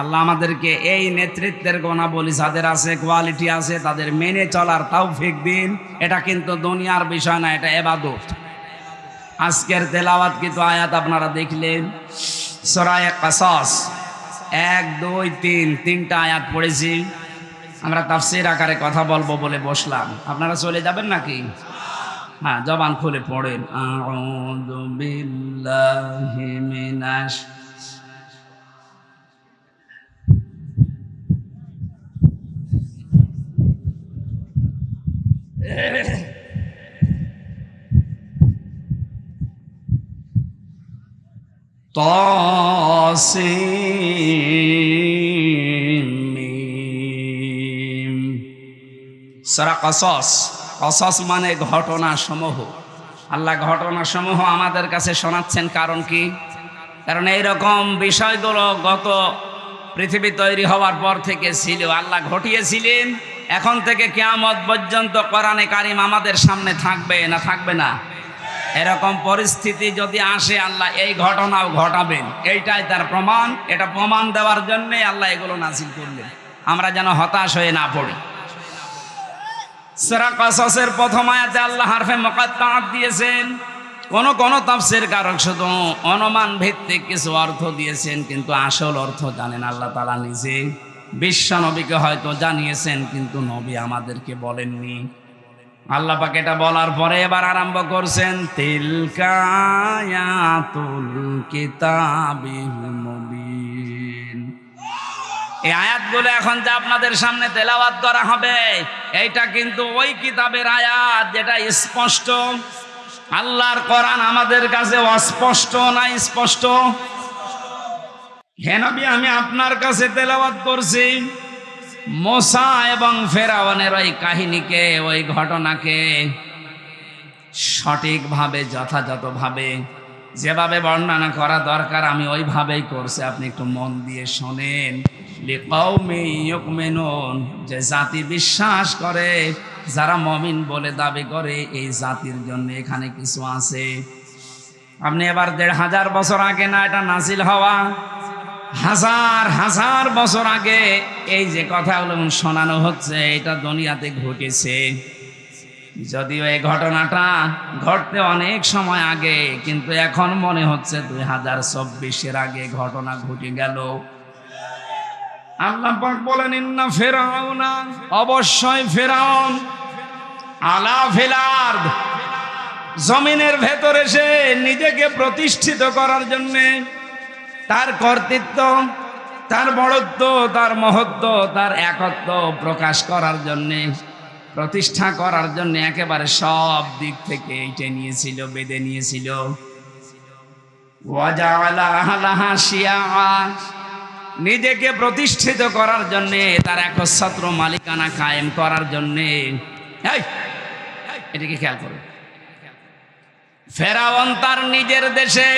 আল্লাহ আমাদেরকে এই নেতৃত্বের গুণাবলী যাদের আছে, কোয়ালিটি আছে, তাদের মেনে চলার তৌফিক দিন। এটা কিন্তু দুনিয়ার বিষয় না, এটা ইবাদত। আজকের তেলাওয়াত কিন্তু আয়াত আপনারা দেখলেন, সূরা কাসাস 1, 2, 3 তিনটা আয়াত পড়েছি। আমরা তাফসীর আকারে কথা বলবো বলে বসলাম, আপনারা চলে যাবেন নাকি? হ্যাঁ, জবান খুলে পড়েন। আউযু বিল্লাহি মিনাশ তাসিম মিম। সূরা কাসাস, কাসাস মানে ঘটনা সমূহ। আল্লাহ ঘটনা সমূহ আমাদের কাছে শোনাচ্ছেন, কারণ কি? কারণ এইরকম বিষয়গুলো গত পৃথিবী তৈরি হওয়ার পর থেকে ছিল, আল্লাহ ঘটিয়েছিলেন। এখন থেকে কিয়ামত পর্যন্ত কোরআনে কারিম আমাদের সামনে থাকবে না থাকবে না? এরকম পরিস্থিতি যদি আসে আল্লাহ এই ঘটনাও ঘটাবেন, এইটাই তার প্রমাণ। এটা প্রমাণ দেওয়ার জন্যই আল্লাহ এগুলো নাযিল করলেন, আমরা যেন হতাশ হয়ে না পড়ি। সূরা কাসাসের প্রথম আয়াতে আল্লাহ হারফে মুকাত্তাআত দিয়েছেন। কোন তাফসীর কারক শুধু অনুমান ভিত্তিক কিছু অর্থ দিয়েছেন, কিন্তু আসল অর্থ জানেন আল্লাহ তাআলা নিজে। বিশ্ব নবীকে হয়তো জানিয়েছেন, কিন্তু নবী আমাদেরকে বলেননি। আল্লাহ পাক এটা বলার পরে এবার আরম্ভ করছেন, তিলকা আয়াতুল কিতাবিল মুবিন। এই আয়াতগুলো এখন যে আপনাদের সামনে তেলাওয়াত করা হবে, এইটা কিন্তু ওই কিতাবের আয়াত যেটা স্পষ্ট। আল্লাহর কোরআন আমাদের কাছে অস্পষ্ট না স্পষ্ট? হে নবী, আমি আপনার কাছে তেলাওয়াত করছি মুসা এবং ফেরাউনের ওই কাহিনীকে, ওই ঘটনাকে সঠিকভাবে যথাযথভাবে যেভাবে বর্ণনা করা দরকার আমি ওইভাবেই করছি। আপনি একটু মন দিয়ে শোনেন। লিকাউমি ইউমিনুন, যে জাতি বিশ্বাস করে, যারা মুমিন বলে দাবি করে, এই জাতির জন্য এখানে কিছু আছে। আপনি এবার 1500 বছর আগে না এটা নাজিল হওয়া, হাজার হাজার বছর আগে এই যে কথাগুলো শোনানো হচ্ছে, এটা দুনিয়াতে ঘটেছে। যদিও এই ঘটনাটা ঘটতে অনেক সময় আগে, কিন্তু এখন মনে হচ্ছে 2024-এর আগে ঘটনা ঘটে গেল। আল্লাহ পাক বলেন, ইন্না ফিরআউনা, অবশ্যই ফিরআউন, আলা ফিল আরদ, জমিনের ভেতরে সে নিজেকে প্রতিষ্ঠিত করার জন্য, তার কর্তৃত্ব, তার বড়ত্ব, তার মহত্ব, তার একত্ব প্রকাশ করার জন্যে, প্রতিষ্ঠা করার জন্য একেবারে সব দিক থেকে এইটা নিয়েছিল, বেঁধে নিয়েছিল। ওয়াজাআলা আহলাহা শিয়া, নিজেকে প্রতিষ্ঠিত করার জন্যে, তার একচ্ছত্র মালিকানা কায়েম করার জন্যে। এটাকে খেয়াল করুন। ফেরাউন তার নিজের দেশে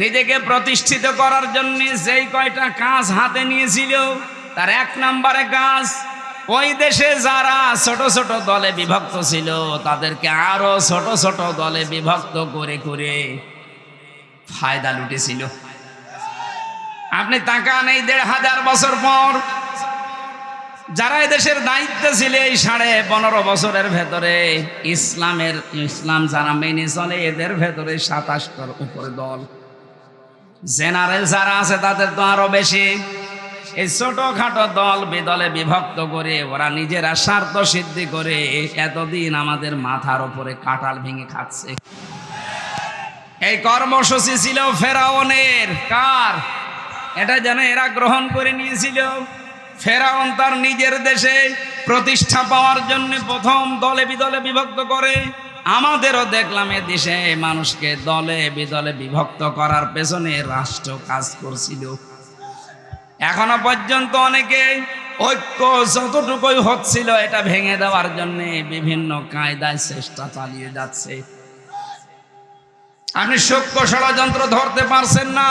নিজেকে প্রতিষ্ঠিত করার জন্য যেই কয়টা কাজ হাতে নিয়েছিল, তার 1 নম্বরে কাজ, ওই দেশে যারা ছোট ছোট দলে বিভক্ত ছিল, তাদেরকে আরো ছোট ছোট দলে বিভক্ত করে করে ফায়দা লুটেছিল। আপনি তাকান, এই 1500 বছর পর যারা এদেশের দায়িত্বে ছিল, এই 15.5 বছরের ভেতরে ইসলাম যারা মেনে চলে, এদের ভেতরে 27টার উপরে দল। জেনারেল যারা আছে তাদের তো আরো বেশি। এই ছোটখাটো দল বিদলে বিভক্ত করে ওরা নিজেরা স্বার্থ সিদ্ধি করে এতদিন আমাদের মাথার উপরে কাঁঠাল ভেঙে খাচ্ছে। এই কর্মসূচি ছিল ফেরাউনের। কার? এটা যেন এরা গ্রহণ করে নিয়েছিল। ফেরাউন তার নিজের দেশে প্রতিষ্ঠা পাওয়ার জন্য প্রথম দলে বিদলে বিভক্ত করে। আমাদেরও দেখলাম এ দেশে মানুষকে দলে বিদলে বিভক্ত করার পেছনে রাষ্ট্র কাজ করছিল। এখনো পর্যন্ত অনেকে ঐক্য যতটুকুই হচ্ছিল, এটা ভেঙে দেওয়ার জন্য বিভিন্ন কায়দায় চেষ্টা চালিয়ে যাচ্ছে। আপনি সূক্ষ্ম ষড়যন্ত্র ধরতে পারছেন না।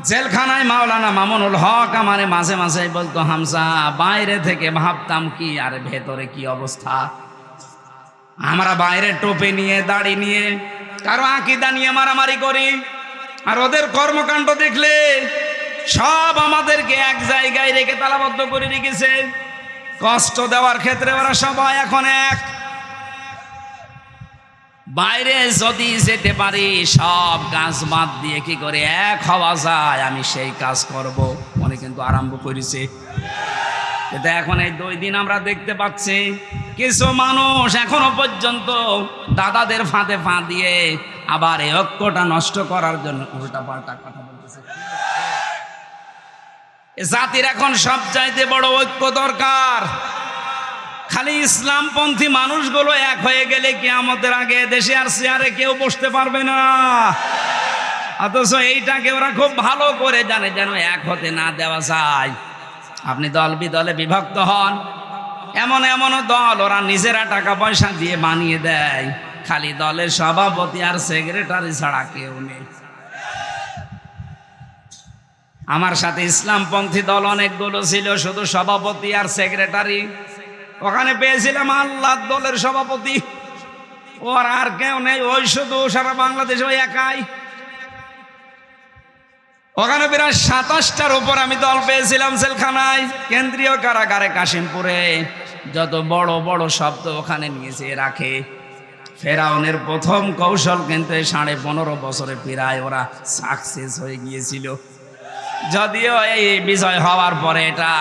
জেলখানায় মাওলানা মামুনুল হক আমারে মাঝে মাঝে বলতো, হামজা বাইরে থেকে ভাবতাম কি আর ভেতরে কি অবস্থা। আমরা বাইরে টোপে নিয়ে দাড়ি নিয়ে কারো আকীদা নিয়ে মারামারি করি, আর ওদের কর্মকাণ্ড দেখলে সব আমাদেরকে এক জায়গায় রেখে তালাবদ্ধ করে রেখেছে। কষ্ট দেওয়ার ক্ষেত্রে ওরা সবাই এখন এক। বাইরে যদি যেতে পারি সব কাজ বাদ দিয়ে কি করে এক হওয়া যায়, আমি সেই কাজ করব। মনে কিন্তু আরম্ভ করেছে। এটা এখন এই 2 দিন আমরা দেখতে পাচ্ছি কিছু মানুষ এখনো পর্যন্ত দাদাদের ফাঁদে ফা দিয়ে আবার এই ঐক্যটা নষ্ট করার জন্য উল্টা পাল্টা কথা বলতেছে। জাতির এখন সব চাইতে বড় ঐক্য দরকার। খালি ইসলামপন্থী মানুষগুলো এক হয়ে গেলে কিয়ামতের আগে দেশে আর চেয়ারে কেউ বসতে পারবে না। অথচ এইটাকে ওরা খুব ভালো করে জানে, যেন এক হতে না দেওয়া যায়। আপনি দল বিদলে বিভক্ত হন, এমন এমন দল ওরা নিজেরা টাকা পয়সা দিয়ে বানিয়ে দেয়, খালি দলের সভাপতি আর সেক্রেটারি ছাড়া কেউ নেই। আমার সাথে ইসলামপন্থী দল অনেকগুলো ছিল, শুধু সভাপতি আর সেক্রেটারি। ওখানে পেয়েছিলাম আল্লাহর দলের সভাপতি, ওর আর কেউ নেই, ওই শুধু সারা বাংলাদেশে ওই একাই। ওখানে প্রায় 27টার উপর আমি দল পেয়েছিলাম জেলখানায়, কেন্দ্রীয় কারাগারে কাশিমপুরে। যত বড় বড় শব্দ ওখানে নিয়েছে রাখে। ফেরাউনের প্রথম কৌশল কিন্তু 15.5 বছরে প্রায় ওরা সাকসেস হয়ে গিয়েছিল। যদিও এই বিজয় হওয়ার পরে এটা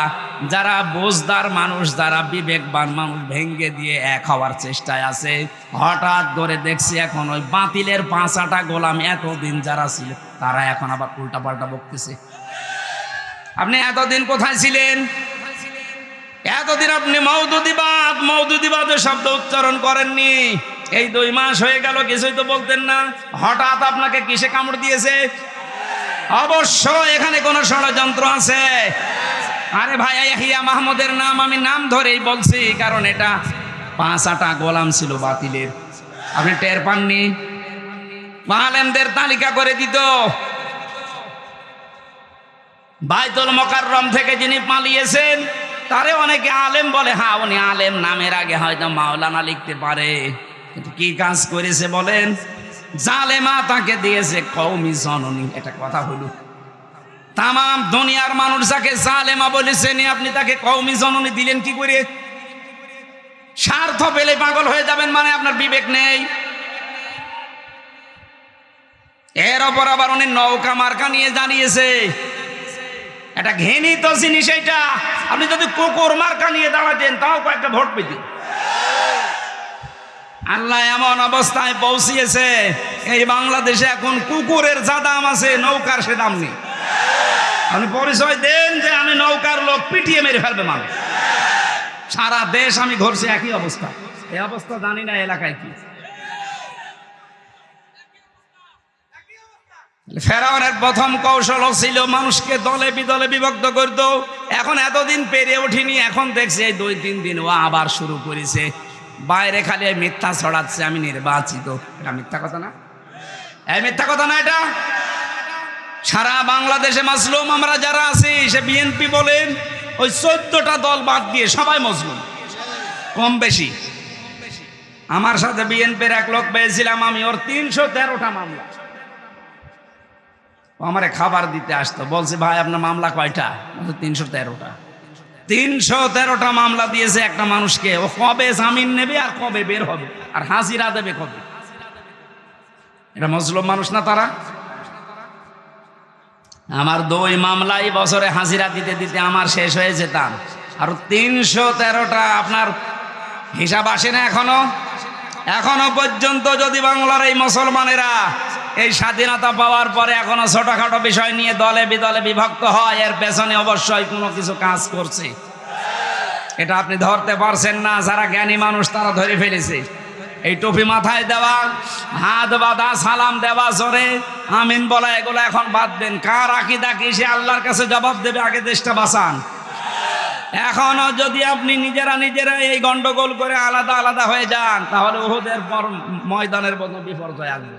যারা বুঝদার মানুষ, যারা বিবেকবান মানুষ ভেঙ্গে দিয়ে এক হওয়ার চেষ্টায় আছে। হঠাৎ করে দেখছি এখন ওই বাতিলের 5-8টা গোলাম এতদিন যারা ছিল তারা এখন আবার উল্টা পাল্টা বকতেছে। আপনি এতদিন কোথায় ছিলেন? এতদিন আপনি মওদুদিবাদের শব্দ উচ্চারণ করেননি। এই 2 মাস হয়ে গেল কিছুই তো বলতেন না। হঠাৎ আপনাকে কিসে কামড় দিয়েছে? অবশ্য এখানে কোন ষড়যন্ত্র আছে। আরে ভাই, ইয়াহিয়া মাহমুদের নাম আমি নাম ধরেই বলছি, কারণ এটা 5-8টা গোলাম ছিল বাতিলের। আপনি টের পাননি? আলেমদের তালিকা করে দিত। বাইতুল মোকাররম থেকে যিনি পালিয়েছেন তারে অনেকে আলেম বলে। হ্যাঁ, উনি আলেম, নামের আগে হয়তো মাওলানা লিখতে পারে, কিন্তু কি কাজ করেছে বলেন? জালেমা তাকে দিয়েছে কওমি জননী। এটা কথা হলো, তাম দুনিয়ার মানুষ যাকে জালেমা বলেছেন, আপনি তাকে কওমি জননী দিলেন কি করে? স্বার্থ পেলে পাগল হয়ে যাবেন মানে আপনার বিবেক নেই। এর ওপর আবার উনি নৌকা মার্কা নিয়ে জানিয়েছে, এটা ঘৃণিত জিনিস। এটা আপনি যদি কুকুর মার্কা নিয়ে দাঁড়াতেন তাও কয়েকটা ভোট পেতেন। আল্লাহ এমন অবস্থায় পৌঁছিয়েছে, এই বাংলাদেশে এখন কুকুরের যা দাম আছে নৌকার সে দাম নেই। আপনি পরিচয় দেন যে আমি নৌকার লোক, পিটিয়ে মেরে ফেলবে মানুষ। সারা দেশ আমি ঘুরছি একই অবস্থা। এই অবস্থা জানি না এলাকায় কি। ফেরাউনের প্রথম কৌশল ছিল মানুষকে দলে বিদলে বিভক্ত করত। এখন এতদিন পেরে ওঠেনি, এখন দেখছি এই 2-3 দিন ও আবার শুরু করেছে। বাইরে খালি মিথ্যা ছড়াচ্ছে আমি নির্বাচিত। এটা মিথ্যা কথা না? এই মিথ্যা কথা না এটা? সারা বাংলাদেশে মাসলুম আমরা যারা আছি, সে বিএনপি বলেন, ওই 14টা দল বাদ দিয়ে সবাই মজলুম কম বেশি। আমার সাথে বিএনপির এক লোক পেয়েছিলাম আমি, ওর 313টা মামলা। ও আমারে খাবার দিতে আসতো, বলছে ভাই আপনার মামলা কয়টা? 313টা। 313টা মামলা দিয়েছে একটা মানুষকে। ও কবে জামিন নেবে আর কবে বের হবে আর হাজিরা দেবে কবে? এটা মজলুম মানুষ না তারা? আমার 2 মামলাই বছরে হাজিরা দিতে দিতে আমার শেষ হয়ে যেতাম, আর 313টা আপনার হিসাব আসে না এখনো পর্যন্ত। যদি বাংলার এই মুসলমানেরা এই স্বাধীনতা পাওয়ার পরে এখনো ছোটখাটো বিষয় নিয়ে দলে বিদলে বিভক্ত হয়, এর পেছনে অবশ্যই কোনো কিছু কাজ করছে। এটা আপনি ধরতে পারছেন না। যারা জ্ঞানী মানুষ তারা ধরে ফেলেছে। এই টুপি মাথায় দেওয়া, হাত বাঁধা, সালাম দেওয়া, জোরে আমিন বলা, এগুলো এখন বাদ দেন। কার আকীদা কি সে আল্লাহর কাছে জবাব দেবে। আগে দেশটা বাঁচান। এখনো যদি আপনি নিজেরা এই গন্ডগোল করে আলাদা আলাদা হয়ে যান, তাহলে উহুদের পর ময়দানের মতো বিপর্যয় আসবে।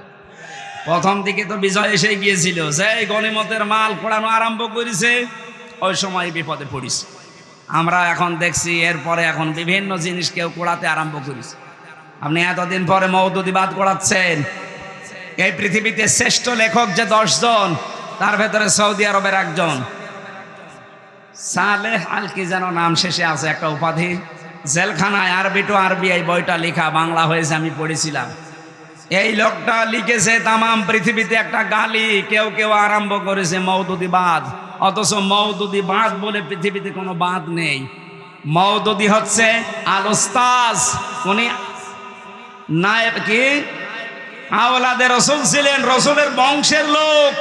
প্রথম দিকে তো বিজয় এসে গিয়েছিল, সেই গনিমতের মাল পোড়ানো আরম্ভ করেছে, ওই সময় বিপদে পড়িস। আমরা এখন দেখছি এরপরে এখন বিভিন্ন জিনিস কেউ কোড়াতে আরম্ভ করিস। আপনি এতদিন পরে মওদুদিবাদ কোড়াচ্ছেন। এই পৃথিবীতে শ্রেষ্ঠ লেখক যে 10 জন, তার ভেতরে সৌদি আরবের একজন সালেহ আল কি যেন নাম শেষে আছে একটা উপাধি, জেলখানায় আরবি টু আরবি এই বইটা লেখা, বাংলা হয়েছে, আমি পড়েছিলাম। এই লোকটা লিখেছে তামাম পৃথিবীতে একটা গালি কেউ কেউ আরম্ভ করেছে মওদুদিবাদ, অথচ মওদুদিবাদ বলে পৃথিবীতে কোনো বাদ নেই। মওদুদি হচ্ছে আল উস্তাজ, উনি নায়েব কি আওলাদে রসুল ছিলেন, রসুলের বংশের লোক।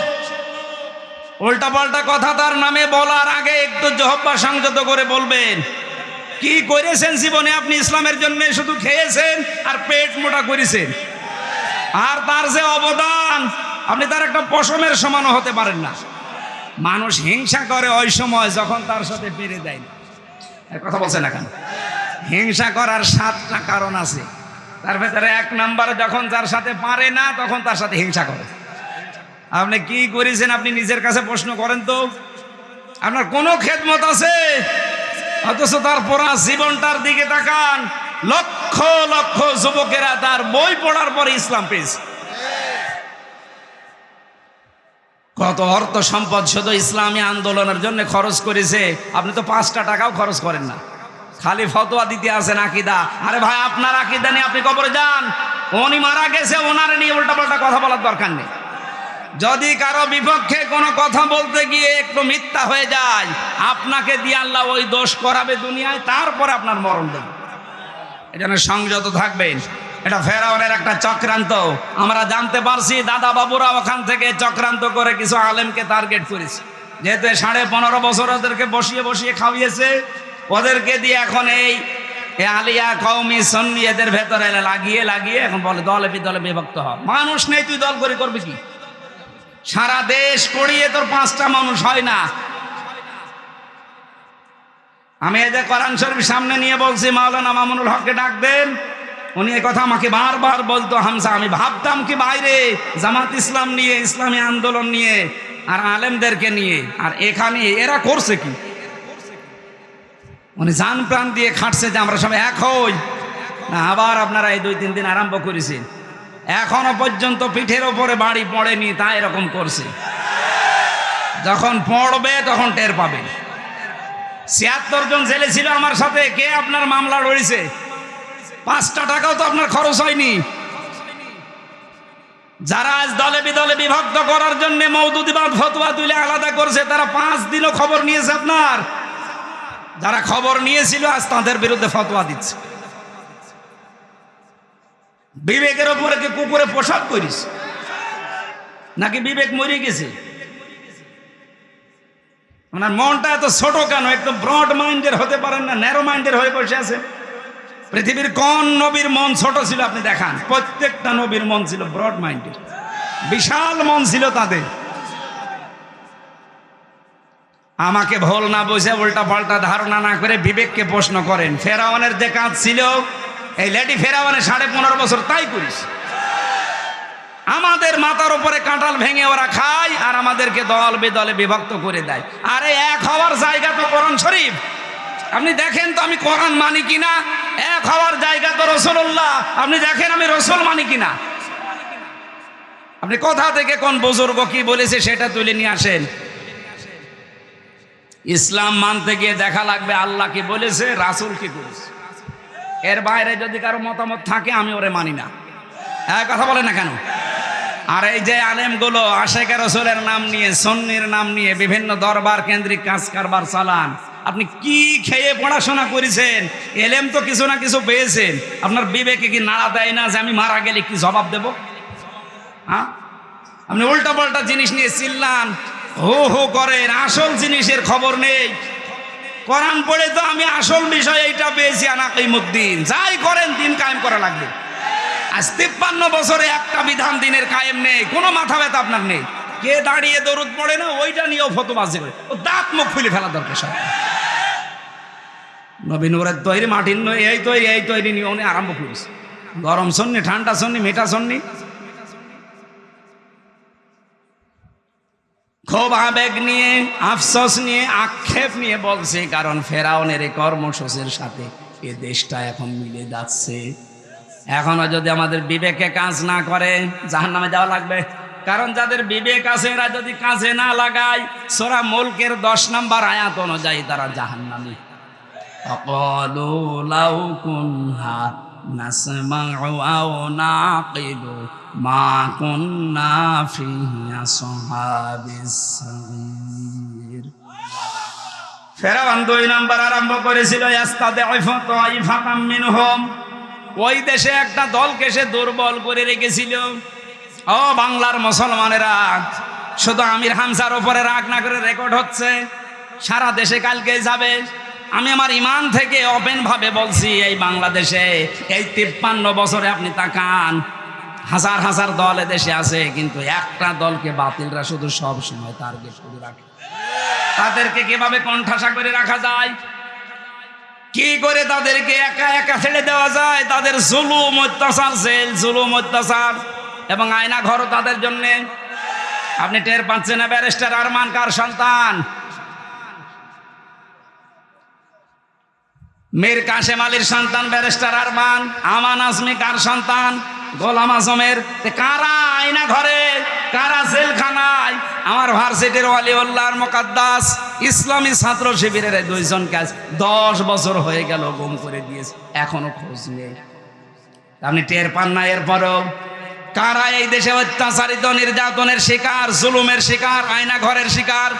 উল্টা পাল্টা কথা তার নামে বলার আগে একটু জহব্বা সংযত করে বলবেন। কি করেছেন জীবনে আপনি ইসলামের জন্য? শুধু খেয়েছেন আর পেট মোটা করেছেন, আর তার যে অবদান আপনি তার একটা পশমের সমানও হতে পারেন না। মানুষ হিংসা করে ওই সময় যখন তার সাথে পেরে দেয় না। কথা বলছে না কেন? হিংসা করার 7টা কারণ আছে, তার ভেতরে 1 নম্বরে যখন যার সাথে পারে না তখন তার সাথে হিংসা করে। আপনি কি করেছেন আপনি নিজের কাছে প্রশ্ন করেন তো। আপনার কোনো খেদমত আছে, অথচ তার পড়া জীবনটার দিকে তাকান। লক্ষ লক্ষ যুবকেরা তার বই পড়ার পরে ইসলাম পেয়েছে। কত অর্থ সম্পদ শুধু ইসলামী আন্দোলনের জন্য খরচ করেছে। আপনি তো 5টা টাকাও খরচ করেন না, খালি ফতোয়া দিতে আসেন আকীদা। আরে ভাই, আপনার আকীদা নিয়ে আপনি কবরে যান। উনি মারা গেছে, ওনার নিয়ে উল্টাপাল্টা কথা বলার দরকার নেই। যদি কারো বিপক্ষে কোনো কথা বলতে গিয়ে একটু মিথ্যা হয়ে যায়, আপনাকে দিয়ে আল্লাহ ওই দোষ করাবে দুনিয়ায়, তারপরে আপনার মরণ দেবে। এজন্য সংযত থাকবেন। এটা ফেরাউনের একটা চক্রান্ত। আমরা জানতে পারছি দাদা বাবুরা ওখান থেকে চক্রান্ত করে কিছু আলেমকে টার্গেট করেছে, যেহেতু 15.5 বছর ওদেরকে বসিয়ে বসিয়ে খাওয়িয়েছে, ওদেরকে দিয়ে এখন এই আলিয়া কওমি সুন্নি এদের ভেতরে লাগিয়ে লাগিয়ে এখন বলে দলে বিদলে বিভক্ত হয়। মানুষ নেই, তুই দল করে করবি কি? সারা দেশ করিয়ে তোর 5টা মানুষ হয় না। আমি এই যে কোরআন শরীফ সামনে নিয়ে বলছি, মাওলানা মামুনুল হককে ডাক দেন। উনি এই কথা আমাকে বারবার বলতো হামজা। আমি ভাবতাম কি বাইরে জামাত ইসলাম নিয়ে, ইসলামী আন্দোলন নিয়ে আর আলেমদেরকে নিয়ে, আর এখানে এরা করছে কি? উনি জান প্রাণ দিয়ে খাটছে যে আমরা সবাই এক হই না। আবার আপনারা এই 2-3 দিন আরম্ভ করেছেন, এখনো পর্যন্ত পিঠের ওপরে বাড়ি পড়েনি, তা এরকম করছে। যখন পড়বে তখন টের পাবে। 76 জন জেলে ছিল আমার সাথে। কে আপনার মামলা লড়েছে? 5টা টাকাও তো আপনার খরচ হয়নি। যারা আজ দলে বিদলে বিভক্ত করার জন্য মওদুদিবাদ ফতোয়া তুলে আলাদা করছে, তারা 5 দিনও খবর নিয়েছে আপনার। যারা খবর নিয়েছিল আজ তাদের বিরুদ্ধে ফতোয়া দিচ্ছে। বিবেকের ওপরে কি কুকুরে পোশাক করিস নাকি বিবেক মরে গেছে? আপনার মনটা এত ছোট কেন? একটু ব্রড মাইন্ডের হতে পারেন না, ন্যারো মাইন্ডের হয়ে বসে আছে। পৃথিবীর কোন নবীর মন ছোট ছিল আপনি দেখান? প্রত্যেকটা নবীর মন ছিল ব্রড মাইন্ডের, বিশাল মন ছিল তাদের। আমাকে ভুল না বুঝে উল্টা পাল্টা ধারণা না করে বিবেককে প্রশ্ন করেন। ফেরাউনের যে কাজ ছিল, এই লেডি ফেরাউনের 15.5 বছর তাই করিস। আমাদের মাথার উপরে কাঁঠাল ভেঙে ওরা খায় আর আমাদেরকে দল বেদলে বিভক্ত করে দেয়। আরে এক হওয়ার জায়গা তো কোরআন শরীফ। আপনি দেখেন তো আমি কোরআন মানি কিনা। এক হওয়ার জায়গা তো রাসূলুল্লাহ। আপনি দেখেন আমি রাসূল মানি কিনা। আপনি কোথা থেকে কোন বুজুর্গ কি বলেছে সেটা তুলে নিয়ে আসেন। ইসলাম মানতে গিয়ে দেখা লাগবে আল্লাহ কি বলেছে, রাসূল কি বলেছে। এর বাইরে যদি কারো মতামত থাকে আমি ওরে মানি না। কথা বলে না কেন? আর এই যে আলেমগুলো আশেকে রাসূলের নাম নিয়ে, সুন্নির নাম নিয়ে বিভিন্ন দরবার কেন্দ্রিক কাজ কারবার চালান। আপনি কি খেয়ে পড়াশোনা করেছেন? এলেম তো কিছু না কিছু পেয়েছেন। আপনার বিবেকে কি নাড়া দেয় না যে আমি মারা গেলে কি জবাব দেব? হ্যাঁ, আপনি উল্টা পাল্টা জিনিস নিয়ে চিল্লান, হো হো করেন, আসল জিনিসের খবর নেই। কোরআন পড়ে তো আমি আসল বিষয় এইটা পেয়েছি, আনাকিমুদ্দিন। যাই করেন দিন কায়েম করা লাগবে। আজ 53 বছরে একটা বিধান দিনের কায়েম নেই, কোনো মাথা ব্যথা আপনার নেই। কে দাঁড়িয়ে দরুদ পড়ে না ওইটা নিয়েও ফতোবাজি করে, ও দাঁত মুখ খুলে ফেলা দরকার। সব নবী নূরের তৈরি, মাটির নয়, এই তৈরি নিয়ে উনি আরম্ভ করেছে। গরম সন্নি, ঠান্ডা সন্নি, মিঠা সন্নি। খুব আবেগ নিয়ে, আফসোস নিয়ে, আক্ষেপ নিয়ে বলছে, কারণ ফেরাউনের এই কর্মসূচির সাথে এ দেশটা এখন মিলে যাচ্ছে। এখনো যদি আমাদের বিবেকে কাজ না করে জাহান্নামে যাওয়া লাগবে। কারণ যাদের বিবেক আছে এরা যদি কাজে না লাগায়, সূরা মুলকের 10 নম্বর আয়াত অনুযায়ী তারা জাহান্নামী। আকালু লাউ কুনহা নাসমাউ আও নাকিলু মা কুননা ফি আসহাবিস সাগীর। ফেরাউন 2 নম্বর আরম্ভ করেছিল, ইস্তাদঈফু তাইফাতাম মিনহুম, ওই দেশে একটা দলকে সে দুর্বল করে রেখেছিল। ও বাংলার মুসলমানেরা, শুধু আমির হামজার উপরে রাগ না করে রেকর্ড হচ্ছে, সারা দেশে কালকে যাবে। আমি আমার ইমান থেকে ওপেন ভাবে বলছি, এই বাংলাদেশে এই 53 বছরে আপনি তাকান, হাজার হাজার দল দেশে আছে, কিন্তু একটা দলকে বাতিলরা শুধু সব সময় টার্গেট করে রাখে। তাদেরকে কিভাবে কণ্ঠাসা করে রাখা যায়, কি করে তাদেরকে একা একা ছেড়ে দেওয়া যায়? তাদের জুলুম অত্যাচার, জেল জুলুম অত্যাচার এবং আয়না ঘরও তাদের জন্যে। আপনি টের পাচ্ছেন না? ব্যারিস্টার আরমান কার সন্তান? মীর কাসেম আলীর সন্তান ব্যারিস্টার আরমান। আমান আজমি কার সন্তান? গোলাম আজমের। কারা আয়না ঘরে, কারা জেলখানায়? আমার ভার্সিটির ওয়ালিউল্লাহর মুকাদ্দাস ইসলামী ছাত্র শিবিরের 2 জনকে 10 বছর হয়ে গেল গুম করে দিয়েছে, এখনো খোঁজ নেই। আপনি টের পান না? এরপরও কারা এই দেশে অত্যাচারিত, নির্যাতনের শিকার, জুলুমের শিকার, আয়না ঘরের শিকার,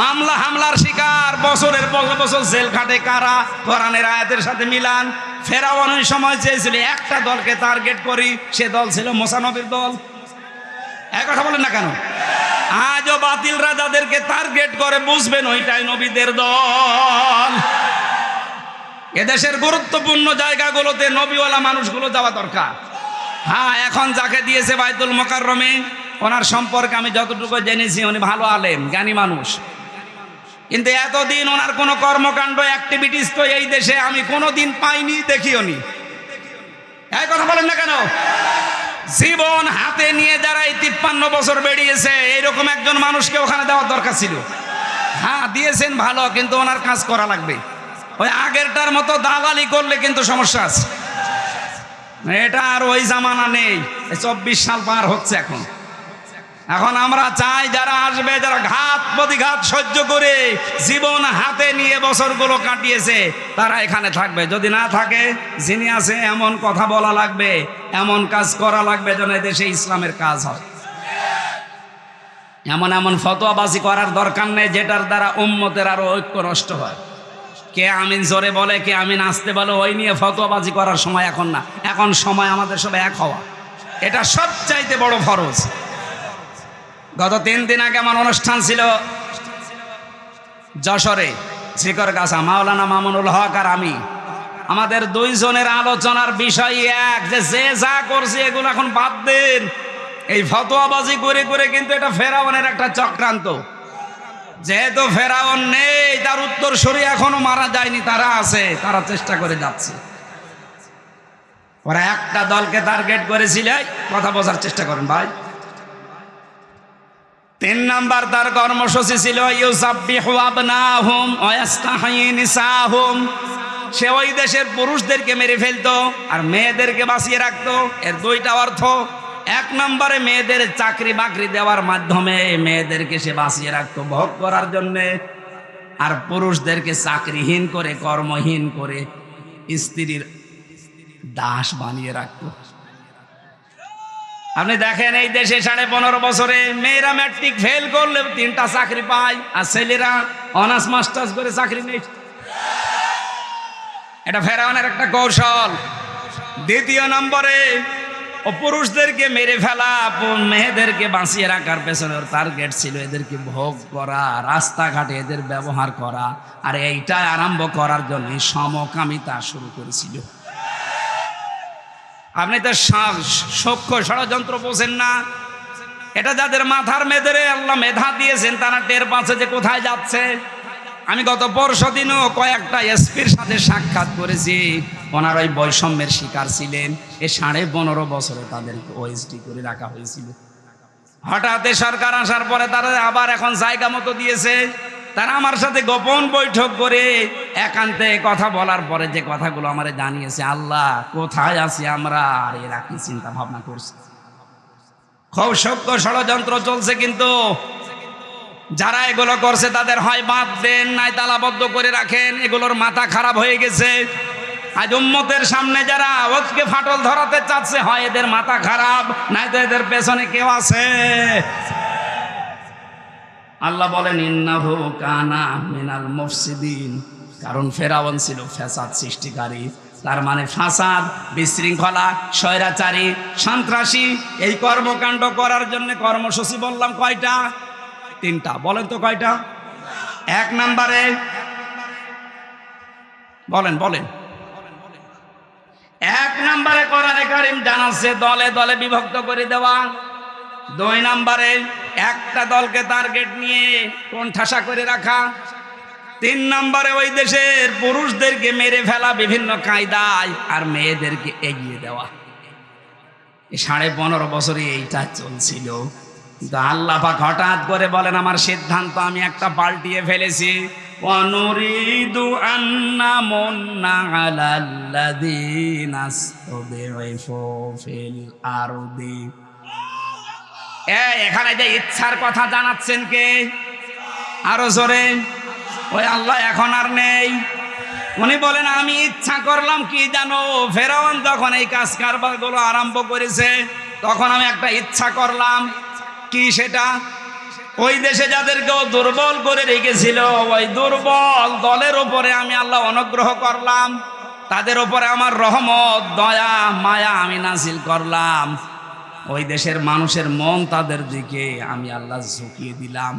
মামলা হামলার শিকার, বছরের পর বছর জেল খাটে কারা? কোরআনের আয়াতের সাথে মিলান। ফেরাউন ওই সময় চেয়েছিল একটা দলকে টার্গেট করি, সে দল ছিল মুসা নবীর দল। এক কথা বলেন না কেন? আজও বাতিলরা যাদেরকে টার্গেট করে বুঝবেন ওইটাই নবীদের দল। এদেশের গুরুত্বপূর্ণ জায়গাগুলোতে নবীওয়ালা মানুষগুলো যাওয়া দরকার। হ্যাঁ, এখন যাকে দিয়েছে বাইতুল মুকাররমে, ওনার সম্পর্কে আমি যতটুকু জেনেছি উনি ভালো আলেম, জ্ঞানী মানুষ, কিন্তু এতদিন ওনার কোনো কর্মকাণ্ড, অ্যাক্টিভিটিস তো এই দেশে আমি কোনোদিন পাইনি, দেখিও নি। এই কথা বলেন না কেন? জীবন হাতে নিয়ে যারা এই 53 বছর বেরিয়েছে, এইরকম একজন মানুষকে ওখানে দেওয়ার দরকার ছিল। হ্যাঁ, দিয়েছেন ভালো, কিন্তু ওনার কাজ করা লাগবে। ওই আগেরটার মতো দালালি করলে কিন্তু সমস্যা আছে। এটা আর ওই জামানা নেই। 24 সাল পার হচ্ছে এখন। এখন আমরা চাই যারা আসবে, যারা ঘাত প্রতিঘাত সহ্য করে জীবন হাতে নিয়ে বছরগুলো কাটিয়েছে, তারা এখানে থাকবে। যদি না থাকে, যিনি আছে এমন কথা বলা লাগবে, এমন কাজ করা লাগবে যেন দেশে ইসলামের কাজ হয়। এমন এমন ফতোয়াবাজি করার দরকার নেই যেটার দ্বারা উম্মতের আরো ঐক্য নষ্ট হয়। কে আমিন জোরে বলে, কে আমিন আসতে বলে, ওই নিয়ে ফতোয়াবাজি করার সময় এখন না। এখন সময় আমাদের সব এক হওয়া, এটা সবচাইতে বড় ফরজ। গত 3 দিন আগে আমার অনুষ্ঠান ছিল যশোরে, ঝিকরগাছা। মাওলানা মামুনুল হক আর আমি, আমাদের 2 জনের আলোচনার বিষয় এক, যে যা করছে এগুলো এখন বাদ দেন। এই ফতোয়াবাজি করে করে কিন্তু এটা ফেরাউনের একটা চক্রান্ত। যেহেতু ফেরাউন নেই, তার উত্তরসূরি এখনো মারা যায়নি, তারা আছে, তারা চেষ্টা করে যাচ্ছে। ওরা একটা দলকে টার্গেট করেছিল। কথা বোঝার চেষ্টা করেন ভাই। 3 নাম্বার তার কর্মসূচি ছিল ইউযাব্বিহু আবনাহুম ওয়া ইস্তাহয়ি নিসাহুম। সে ওই দেশের পুরুষদেরকে মেরে ফেলতো আর মেয়েদেরকে বাঁচিয়ে রাখতো। এর 2টা অর্থ। 1 নম্বরে মেয়েদের চাকরি বাকরি দেওয়ার মাধ্যমে মেয়েদেরকে সে বাঁচিয়ে রাখতো ভোগ করার জন্যে, আর পুরুষদেরকে চাকরিহীন করে, কর্মহীন করে স্ত্রীর দাস বানিয়ে রাখতো। আপনি দেখেন এই দেশে 15.5 বছরে মেয়েরা ম্যাট্রিক ফেল করলে 3টা চাকরি পায়, আর ছেলেরা অনার্স মাস্টার্স করে চাকরি নেই। এটা ফেরাউনের একটা কৌশল। 2 নম্বরে ও পুরুষদেরকে মেরে ফেলা, মেয়েদেরকে বাঁচিয়ে রাখার পেছনে ওর টার্গেট ছিল এদেরকে ভোগ করা, রাস্তাঘাটে এদের ব্যবহার করা, আর এইটা আরম্ভ করার জন্য সমকামিতা শুরু করেছিল। আপনি তো সূক্ষ্ম ষড়যন্ত্র বোঝেন না। এটা যাদের মাথার মেদরে আল্লাহ মেধা দিয়েছেন, তারা টের পাচ্ছে যে কোথায় যাচ্ছে। আমি গত পরশু দিনও কয়েকটা এসপির সাথে সাক্ষাৎ করেছি, ওনার ওই বৈষম্যের শিকার ছিলেন। এ 15.5 বছরে তাদেরকে ওএসডি করে রাখা হয়েছিল। হঠাৎ সরকার আসার পরে তারা আবার এখন জায়গা মতো দিয়েছে। তারা আমার সাথে গোপন বৈঠক করে একান্তে কথা বলার পরে যে কথাগুলো আমারে জানিয়েছে, আল্লাহ কোথায় আছি আমরা, আর এরা কি চিন্তা ভাবনা করছে। খুব সূক্ষ্ম ষড়যন্ত্র চলছে, কিন্তু যারা এগুলো করছে তাদের হয় বাদ দেন, নাই তালাবদ্ধ করে রাখেন। এগুলোর মাথা খারাপ হয়ে গেছে। আজ উম্মতের সামনে যারা ওকে ফাটল ধরাতে চাচ্ছে, হয় এদের মাথা খারাপ, নাই তো এদের পেছনে কেউ আছে। আল্লাহ বলেন ইন্নাহু কানা মিনাল মুফসিদিন, কারণ ফেরাউন ছিল ফ্যাসাদ সৃষ্টিকারী। তার মানে ফাসাদ, বিশৃঙ্খলা, স্বৈরাচারী, সন্ত্রাসী এই কর্মকাণ্ড করার জন্য কর্মসূচি বললাম কয়টা? 3টা। বলেন তো কয়টা? 1 নম্বরে বলেন 1 নম্বরে কোরআনে কারীম জানাচ্ছে দলে দলে বিভক্ত করে দেওয়া। 2 নম্বরে একটা দলকে টার্গেট নিয়ে কোণঠাসা করে রাখা। 3 নম্বরে ওই দেশের পুরুষদেরকে মেরে ফেলা বিভিন্ন কায়দায়, আর মেয়েদেরকে এগিয়ে দেওয়া। 15.5 বছরে এইটা চলছিল। কিন্তু আল্লাহ পাক হঠাৎ করে বলেন আমার সিদ্ধান্ত আমি একটা পাল্টিয়ে ফেলেছি। ওয়ানুরিদু আন্না মুন্না আলাল্লাযিনা ইসতুদঈফু ফিল আরদি। এখানে যে ইচ্ছার কথা জানাচ্ছেন কে? আরো জোরে। ওই আল্লাহ এখন আর নেই। উনি বলেন আমি ইচ্ছা করলাম কি জানো, ফেরাউন যখন এই কাজ কারবার গুলো আরম্ভ করেছে তখন আমি একটা ইচ্ছা করলাম। কি সেটা? ওই দেশে যাদেরকেও দুর্বল করে রেখেছিল, ওই দুর্বল দলের উপরে আমি আল্লাহ অনুগ্রহ করলাম। তাদের উপরে আমার রহমত, দয়া, মায়া আমি নাজিল করলাম। ওই দেশের মানুষের মন তাদের দিকে আমি আল্লাহ ঝুঁকিয়ে দিলাম।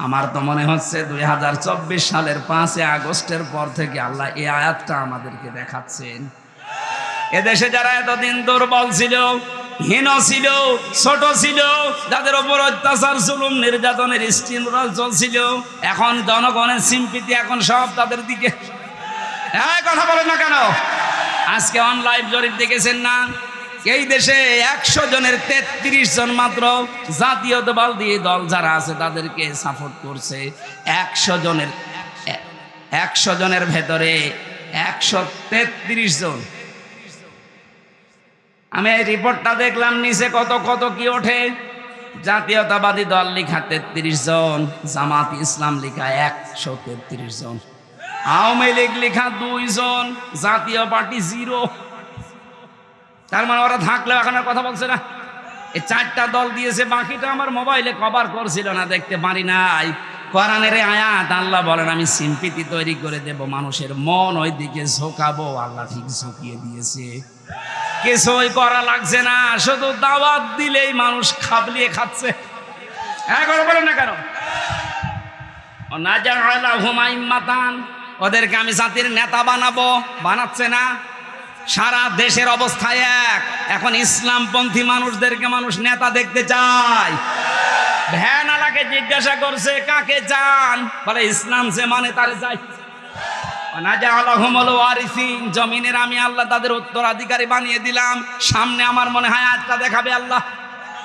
আমার তো মনে হচ্ছে 2024 সালের 5 আগস্টের পর থেকে আল্লাহ এই আয়াতটা আমাদেরকে দেখাচ্ছেন। এদেশে যারা এতদিন দুর্বল ছিল, হীন ছিল, ছোট ছিল, যাদের উপর অত্যাচার, জুলুম, নির্যাতনের স্টিমরোল চলছিল, এখন জনগণের সিম্পিতি এখন সব তাদের দিকে। কথা বলেন না কেন? আজকে অন লাইভ জরিপ দেখেছেন না? এই দেশে 100 জনের 33 জন মাত্র জাতীয়তাবাদী দল যারা আছে তাদেরকে সাপোর্ট করছে। 100 জনের ভেতরে 133 জন। আমি এই রিপোর্টটা দেখলাম, নিচে কত কত কি ওঠে। জাতীয়তাবাদী দল লিখা 33 জন, জামাত ইসলাম লিখা 133 জন, আওয়ামী লীগ লিখা 2 জন, জাতীয় পার্টি 0। তার মানে ওরা থাকলেও এখন আর কথা বলছে না। এই 4টা দল দিয়েছে, বাকিটা আমার মোবাইলে কভার করছিল না, দেখতে পারি নাই। কোরআনের আয়াত আল্লাহ বলেন আমি সিম্পিতি তৈরি করে দেব, মানুষের মন ওই দিকে ঝোঁকাবো। আল্লাহ ঠিক ঝুঁকিয়ে দিয়েছে। কিছুই করা লাগছে না, শুধু দাওয়াত দিলেই মানুষ খাবলিয়ে খাচ্ছে। কথা বলেন না কেন? ওদেরকে আমি জাতির নেতা বানাবো, বানাচ্ছে না। সারা দেশের অবস্থা এক। এখন ইসলামপন্থী মানুষদেরকে মানুষ নেতা দেখতে চায়। ভ্যানালাকে জিজ্ঞাসা করছে কাকে চান, বলে ইসলাম যে মানে তারে চাই। জমিনের আমি আল্লাহ তাদের উত্তরাধিকারী বানিয়ে দিলাম। সামনে আমার মনে হয় আজটা দেখাবে আল্লাহ,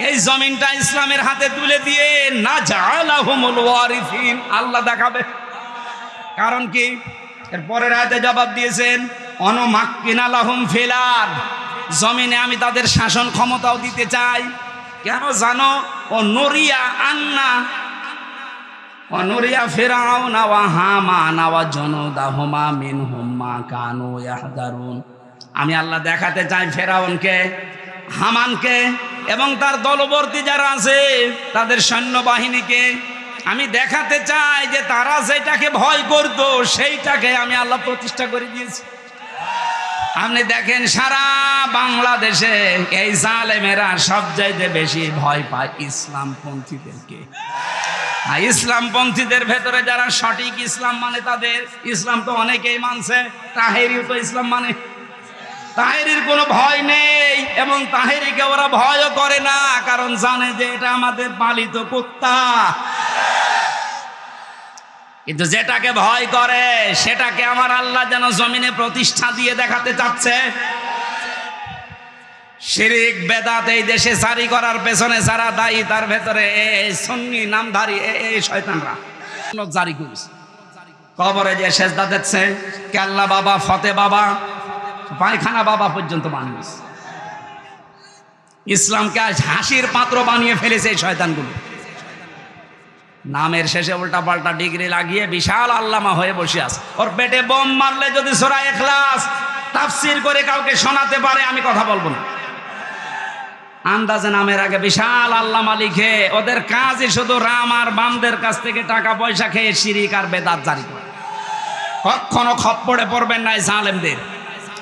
এই জমিনটা ইসলামের হাতে তুলে দিয়ে না জাআলাহুমুল ওয়ারিসিন আল্লাহ দেখাবে। কারণ কি? এর পরের আয়াতে জবাব দিয়েছেন অনুমাক্কিনা লাহুম ফিল আরদ, জমিনে আমি তাদের শাসন ক্ষমতাও দিতে চাই। কেন জানো? ও নুরিয়া আন্না ও নুরিয়া ফিরাউনা ওয়া হামানা ওয়া জুনুদাহুমা মিনহুম মা কানু ইয়াহদারুন। আমি আল্লাহ দেখাতে চাই ফেরাউনকে, হামানকে এবং তার দলবর্তী যারা আছে তাদের সৈন্যবাহিনীকে। আমি দেখাতে চাই যে তারা যেটাকে ভয় করতো সেইটাকে আমি আল্লাহ প্রতিষ্ঠা করে দিয়েছি। আপনি দেখেন সারা বাংলাদেশে এই জালেমেরা সবচাইতে বেশি ভয় পায় ইসলামপন্থীদেরকে। ইসলামপন্থীদের ভেতরে যারা সঠিক ইসলাম মানে, তাদের ইসলাম তো অনেকেই মানছে, তাহেরিও তো ইসলাম মানে। তাহেরির কোনো ভয় নেই এবং তাহেরিকে ওরা ভয়ও করে না, কারণ জানে যে এটা আমাদের পালিত কুত্তা। কিন্তু যেটাকে ভয় করে সেটাকে আমার আল্লাহ যেন জমিনে প্রতিষ্ঠা দিয়ে দেখাতে চাচ্ছে। শিরিক বেদাত এই দেশে জারি করার পেছনে যারা দায়ী তার ভেতরে এই সুন্নি নামধারী এই শয়তানরা জারি করেছে। কবরে যে সেজদা দিচ্ছে, কেল্লা বাবা, ফতে বাবা, পায়খানা বাবা পর্যন্ত বানিয়েছে। ইসলামকে আজ হাসির পাত্র বানিয়ে ফেলেছে এই শয়তানগুলো। নামের শেষে উল্টা পাল্টা ডিগ্রি লাগিয়ে বিশাল আল্লামা হয়ে বসে আছে। ওর পেটে বোম মারলে যদি সূরা ইখলাস তাফসীর করে কাউকে শোনাতে পারে, আমি কথা বলবো না। আন্দাজে নামের আগে বিশাল আল্লামা লিখে, ওদের কাজই শুধু রাম আর বামদের কাছ থেকে টাকা পয়সা খেয়ে শিরিক আর বেদাত জারি করে। কখনো খপ্পড়ে পড়বেন না জালেমদের,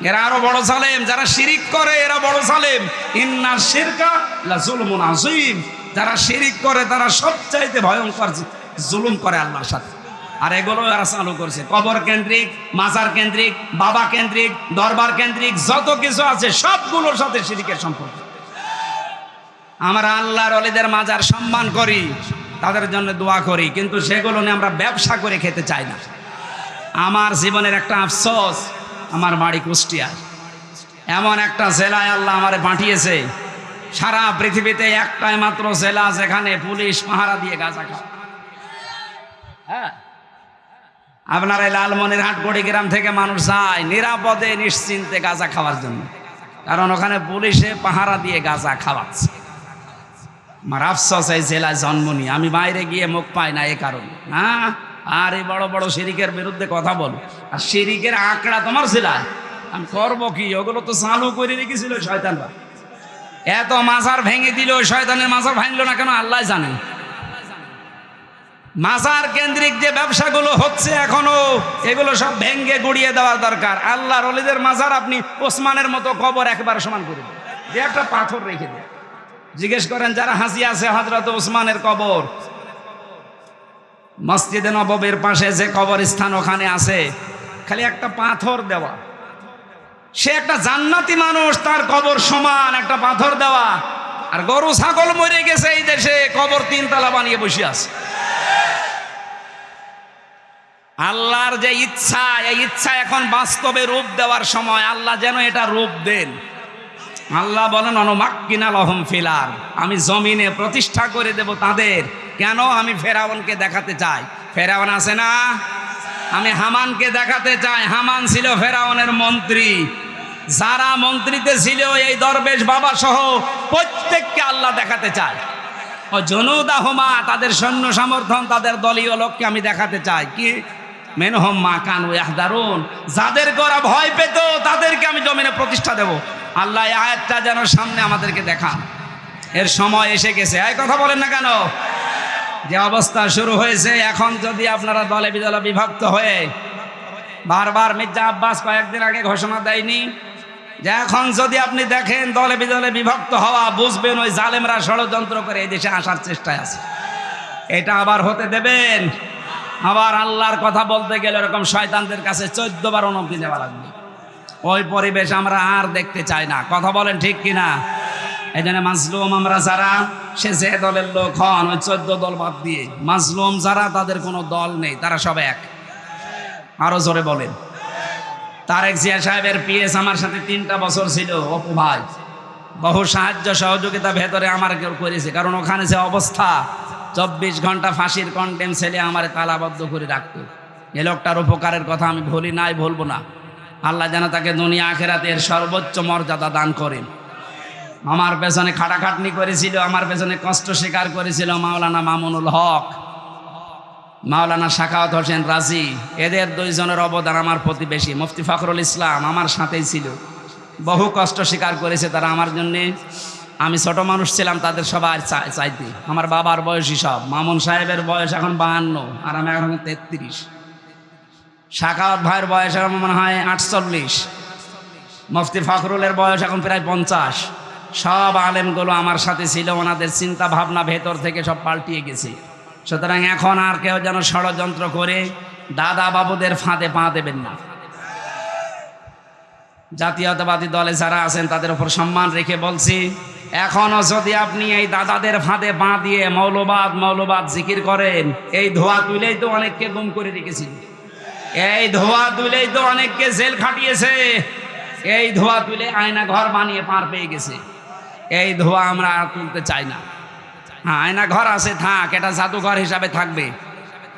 এরা আরো বড় জালেম। যারা শিরিক করে এরা বড় জালেম। ইন্না শিরকা লা যুলমুন আযীম। যারা শিরিক করে তারা সবচাইতে ভয়ঙ্কর জুলুম করে আল্লাহর সাথে। আর এগুলো এরা চালু করছে, কবর কেন্দ্রিক, মাজার কেন্দ্রিক, বাবা কেন্দ্রিক, দরবার কেন্দ্রিক, যত কিছু আছে সবগুলোর সাথে শিরিকের সম্পর্ক। আমরা আল্লাহর ওলিদের মাজার সম্মান করি, তাদের জন্য দোয়া করি, কিন্তু সেগুলো নিয়ে আমরা ব্যবসা করে খেতে চাই না। আমার জীবনের একটা আফসোস, আমার বাড়ি কুষ্টিয়া। এমন একটা জেলায় আল্লাহ আমারে পাঠিয়েছে, সারা পৃথিবীতে একটাই মাত্র জেলা যেখানে পুলিশ পাহারা দিয়ে গাঁজা খায়। হ্যাঁ, আপনার এই লালমনিরহাট কুড়িগ্রাম থেকে মানুষ যায় নিরাপদে নিশ্চিন্তে গাঁজা খাওয়ার জন্য, কারণ ওখানে পুলিশে পাহারা দিয়ে গাঁজা খাওয়াচ্ছে। আমার আফসোস এই জেলায় জন্ম নিয়ে আমি বাইরে গিয়ে মুখ পাই না, এ কারণে। হ্যাঁ, আর এই বড় বড় শিরিকের বিরুদ্ধে কথা বল, আর শিরিকের আঁকড়া তোমার জেলায়, আমি করবো কি? ওগুলো তো চালু করে রেখেছিল শয়তানরা। এত মাজার ভেঙে দিল, শয়তানের মাজার ভাঙলো না কেন আল্লাহ জানে। মাজার কেন্দ্রিক যে ব্যবসাগুলো হচ্ছে এখনো, এগুলো সব ভেঙ্গে গুড়িয়ে দেওয়া দরকার। আল্লাহর ওলিদের মাজার আপনি ওসমানের মতো কবর একবার সমান করে দেন, যে একটা পাথর রেখে দেন। জিজ্ঞেস করেন যারা হাসি আছে হযরত ওসমানের কবর, মসজিদে নববীর পাশে যে কবরস্থান ওখানে আছে, খালি একটা পাথর দেওয়া। সে একটা জান্নাতি মানুষ, তার কবর সমান একটা পাথর দেওয়া। আর গরু ছাগল মরে গেছে এই দেশে, কবর 3 তলা বানিয়ে বসে আছে। আল্লাহর যে ইচ্ছা, এই ইচ্ছা এখন বাস্তবে রূপ দেওয়ার সময়। আল্লাহ যেন এটা রূপ দেন। আল্লাহ বলেন অনুমাক্কিনা লাহুম ফিল আরদ, আমি জমিনে প্রতিষ্ঠা করে দেব তাদের। কেন? আমি ফেরাউনকে দেখাতে চাই। ফেরাউন আছে না, আমি হামানকে দেখাতে চাই। হামান ছিল ফেরাউনের মন্ত্রী। যারা মন্ত্রীতে ছিল এই দরবেশ বাবা সহ প্রত্যেককে আল্লাহ দেখাতে চায়। ও জুনুদাহুমা, তাদের সৈন্য সমর্থন, তাদের দলীয় লোককে আমি দেখাতে চাই। কি? মিনহুম মা কানু ইয়াহদারুন, যাদেরকে ওরা ভয় পেত তাদেরকে আমি জমিনে প্রতিষ্ঠা দেব। আল্লাহ এই আয়াতটা যেন সামনে আমাদেরকে দেখান। এর সময় এসে গেছে। এই কথা বলেন না কেন? যে অবস্থা শুরু হয়েছে এখন, যদি আপনারা দলে বিদলে বিভক্ত হয়ে, বারবার মির্জা আব্বাস কয়েকদিন আগে ঘোষণা দেয়নি যে এখন যদি আপনি দেখেন দলে বিদলে বিভক্ত হওয়া, বুঝবেন ওই জালেমরা ষড়যন্ত্র করে এই দেশে আসার চেষ্টায় আছে। এটা আবার হতে দেবেন? আবার আল্লাহর কথা বলতে গেলে এরকম শয়তানদের কাছে 14 বার অনুমতি দেওয়া লাগবে। ওই পরিবেশ আমরা আর দেখতে চাই না। কথা বলেন ঠিক কিনা? এই জন্য মাজলুম আমরা যারা, সে যে দলের লোক হন, ওই 14 দল বাদ দিয়ে মাজলুম যারা, তাদের কোনো দল নেই, তারা সব এক। আরো জোরে বলেন। তারেক জিয়া সাহেবের পিএস আমার সাথে 3টা বছর ছিল, অপু ভাই। বহু সাহায্য সহযোগিতা ভেতরে আমার কেউ করেছে, কারণ ওখানে যে অবস্থা, 24 ঘন্টা ফাঁসির কন্টেম ছেলে আমার তালাবদ্ধ করে রাখতো। এ লোকটার উপকারের কথা আমি ভুলি নাই, বলবো না। আল্লাহ যেন তাকে দুনিয়া আখিরাতের সর্বোচ্চ মর্যাদা দান করেন। আমার পেছনে খাটাখাটনি করেছিল, আমার পেছনে কষ্ট স্বীকার করেছিল মাওলানা মামুনুল হক, মাওলানা সাখাওয়াত হোসেন রাজি। এদের 2 জনের অবদান আমার প্রতি বেশি। মুফতি ফখরুল ইসলাম আমার সাথেই ছিল, বহু কষ্ট স্বীকার করেছে তারা আমার জন্যে। আমি ছোট মানুষ ছিলাম তাদের সবার চাইতে। আমার বাবার বয়সী সব। মামুন সাহেবের বয়স এখন 52 আর আমি এখন 33। সাখাওয়াত ভাইয়ের বয়স এখন মনে হয় 48। মুফতি ফখরুলের বয়স এখন প্রায় 50। সব আলেমগুলো আমার সাথে ছিল। ওনাদের চিন্তা ভাবনা ভেতর থেকে সব পাল্টিয়ে গেছে। সুতরাং এখন আর কেউ যেন ষড়যন্ত্র করে দাদা বাবুদের ফাঁদে পা দেবেন না। জাতীয়তাবাদী দলে যারা আছেন তাদের উপর সম্মান রেখে বলছি, এখনো যদি আপনি এই দাদাদের ফাঁদে পা দিয়ে মৌলবাদ জিকির করেন, এই ধোয়া তুলেই তো অনেককে গুম করে রেখেছিল। এই ধোয়া তুলেই তো অনেককে জেল খাটিয়েছে। এই ধোঁয়া তুলে আয়না ঘর বানিয়ে পার পেয়ে গেছে। এই ধোঁয়া আমরা আর তুলতে চাই না। হ্যাঁ, আয়না ঘর আছে, থাক, এটা জাদুঘর হিসাবে থাকবে।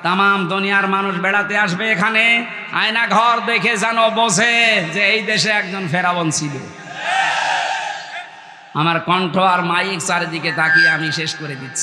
তাম দুনিয়ার মানুষ বেড়াতে আসবে এখানে, আয়না ঘর দেখে যেন বোঝে যে এই দেশে একজন ফেরাউন ছিল। আমার কণ্ঠ আর মাইক চারিদিকে তাকিয়ে আমি শেষ করে দিচ্ছি।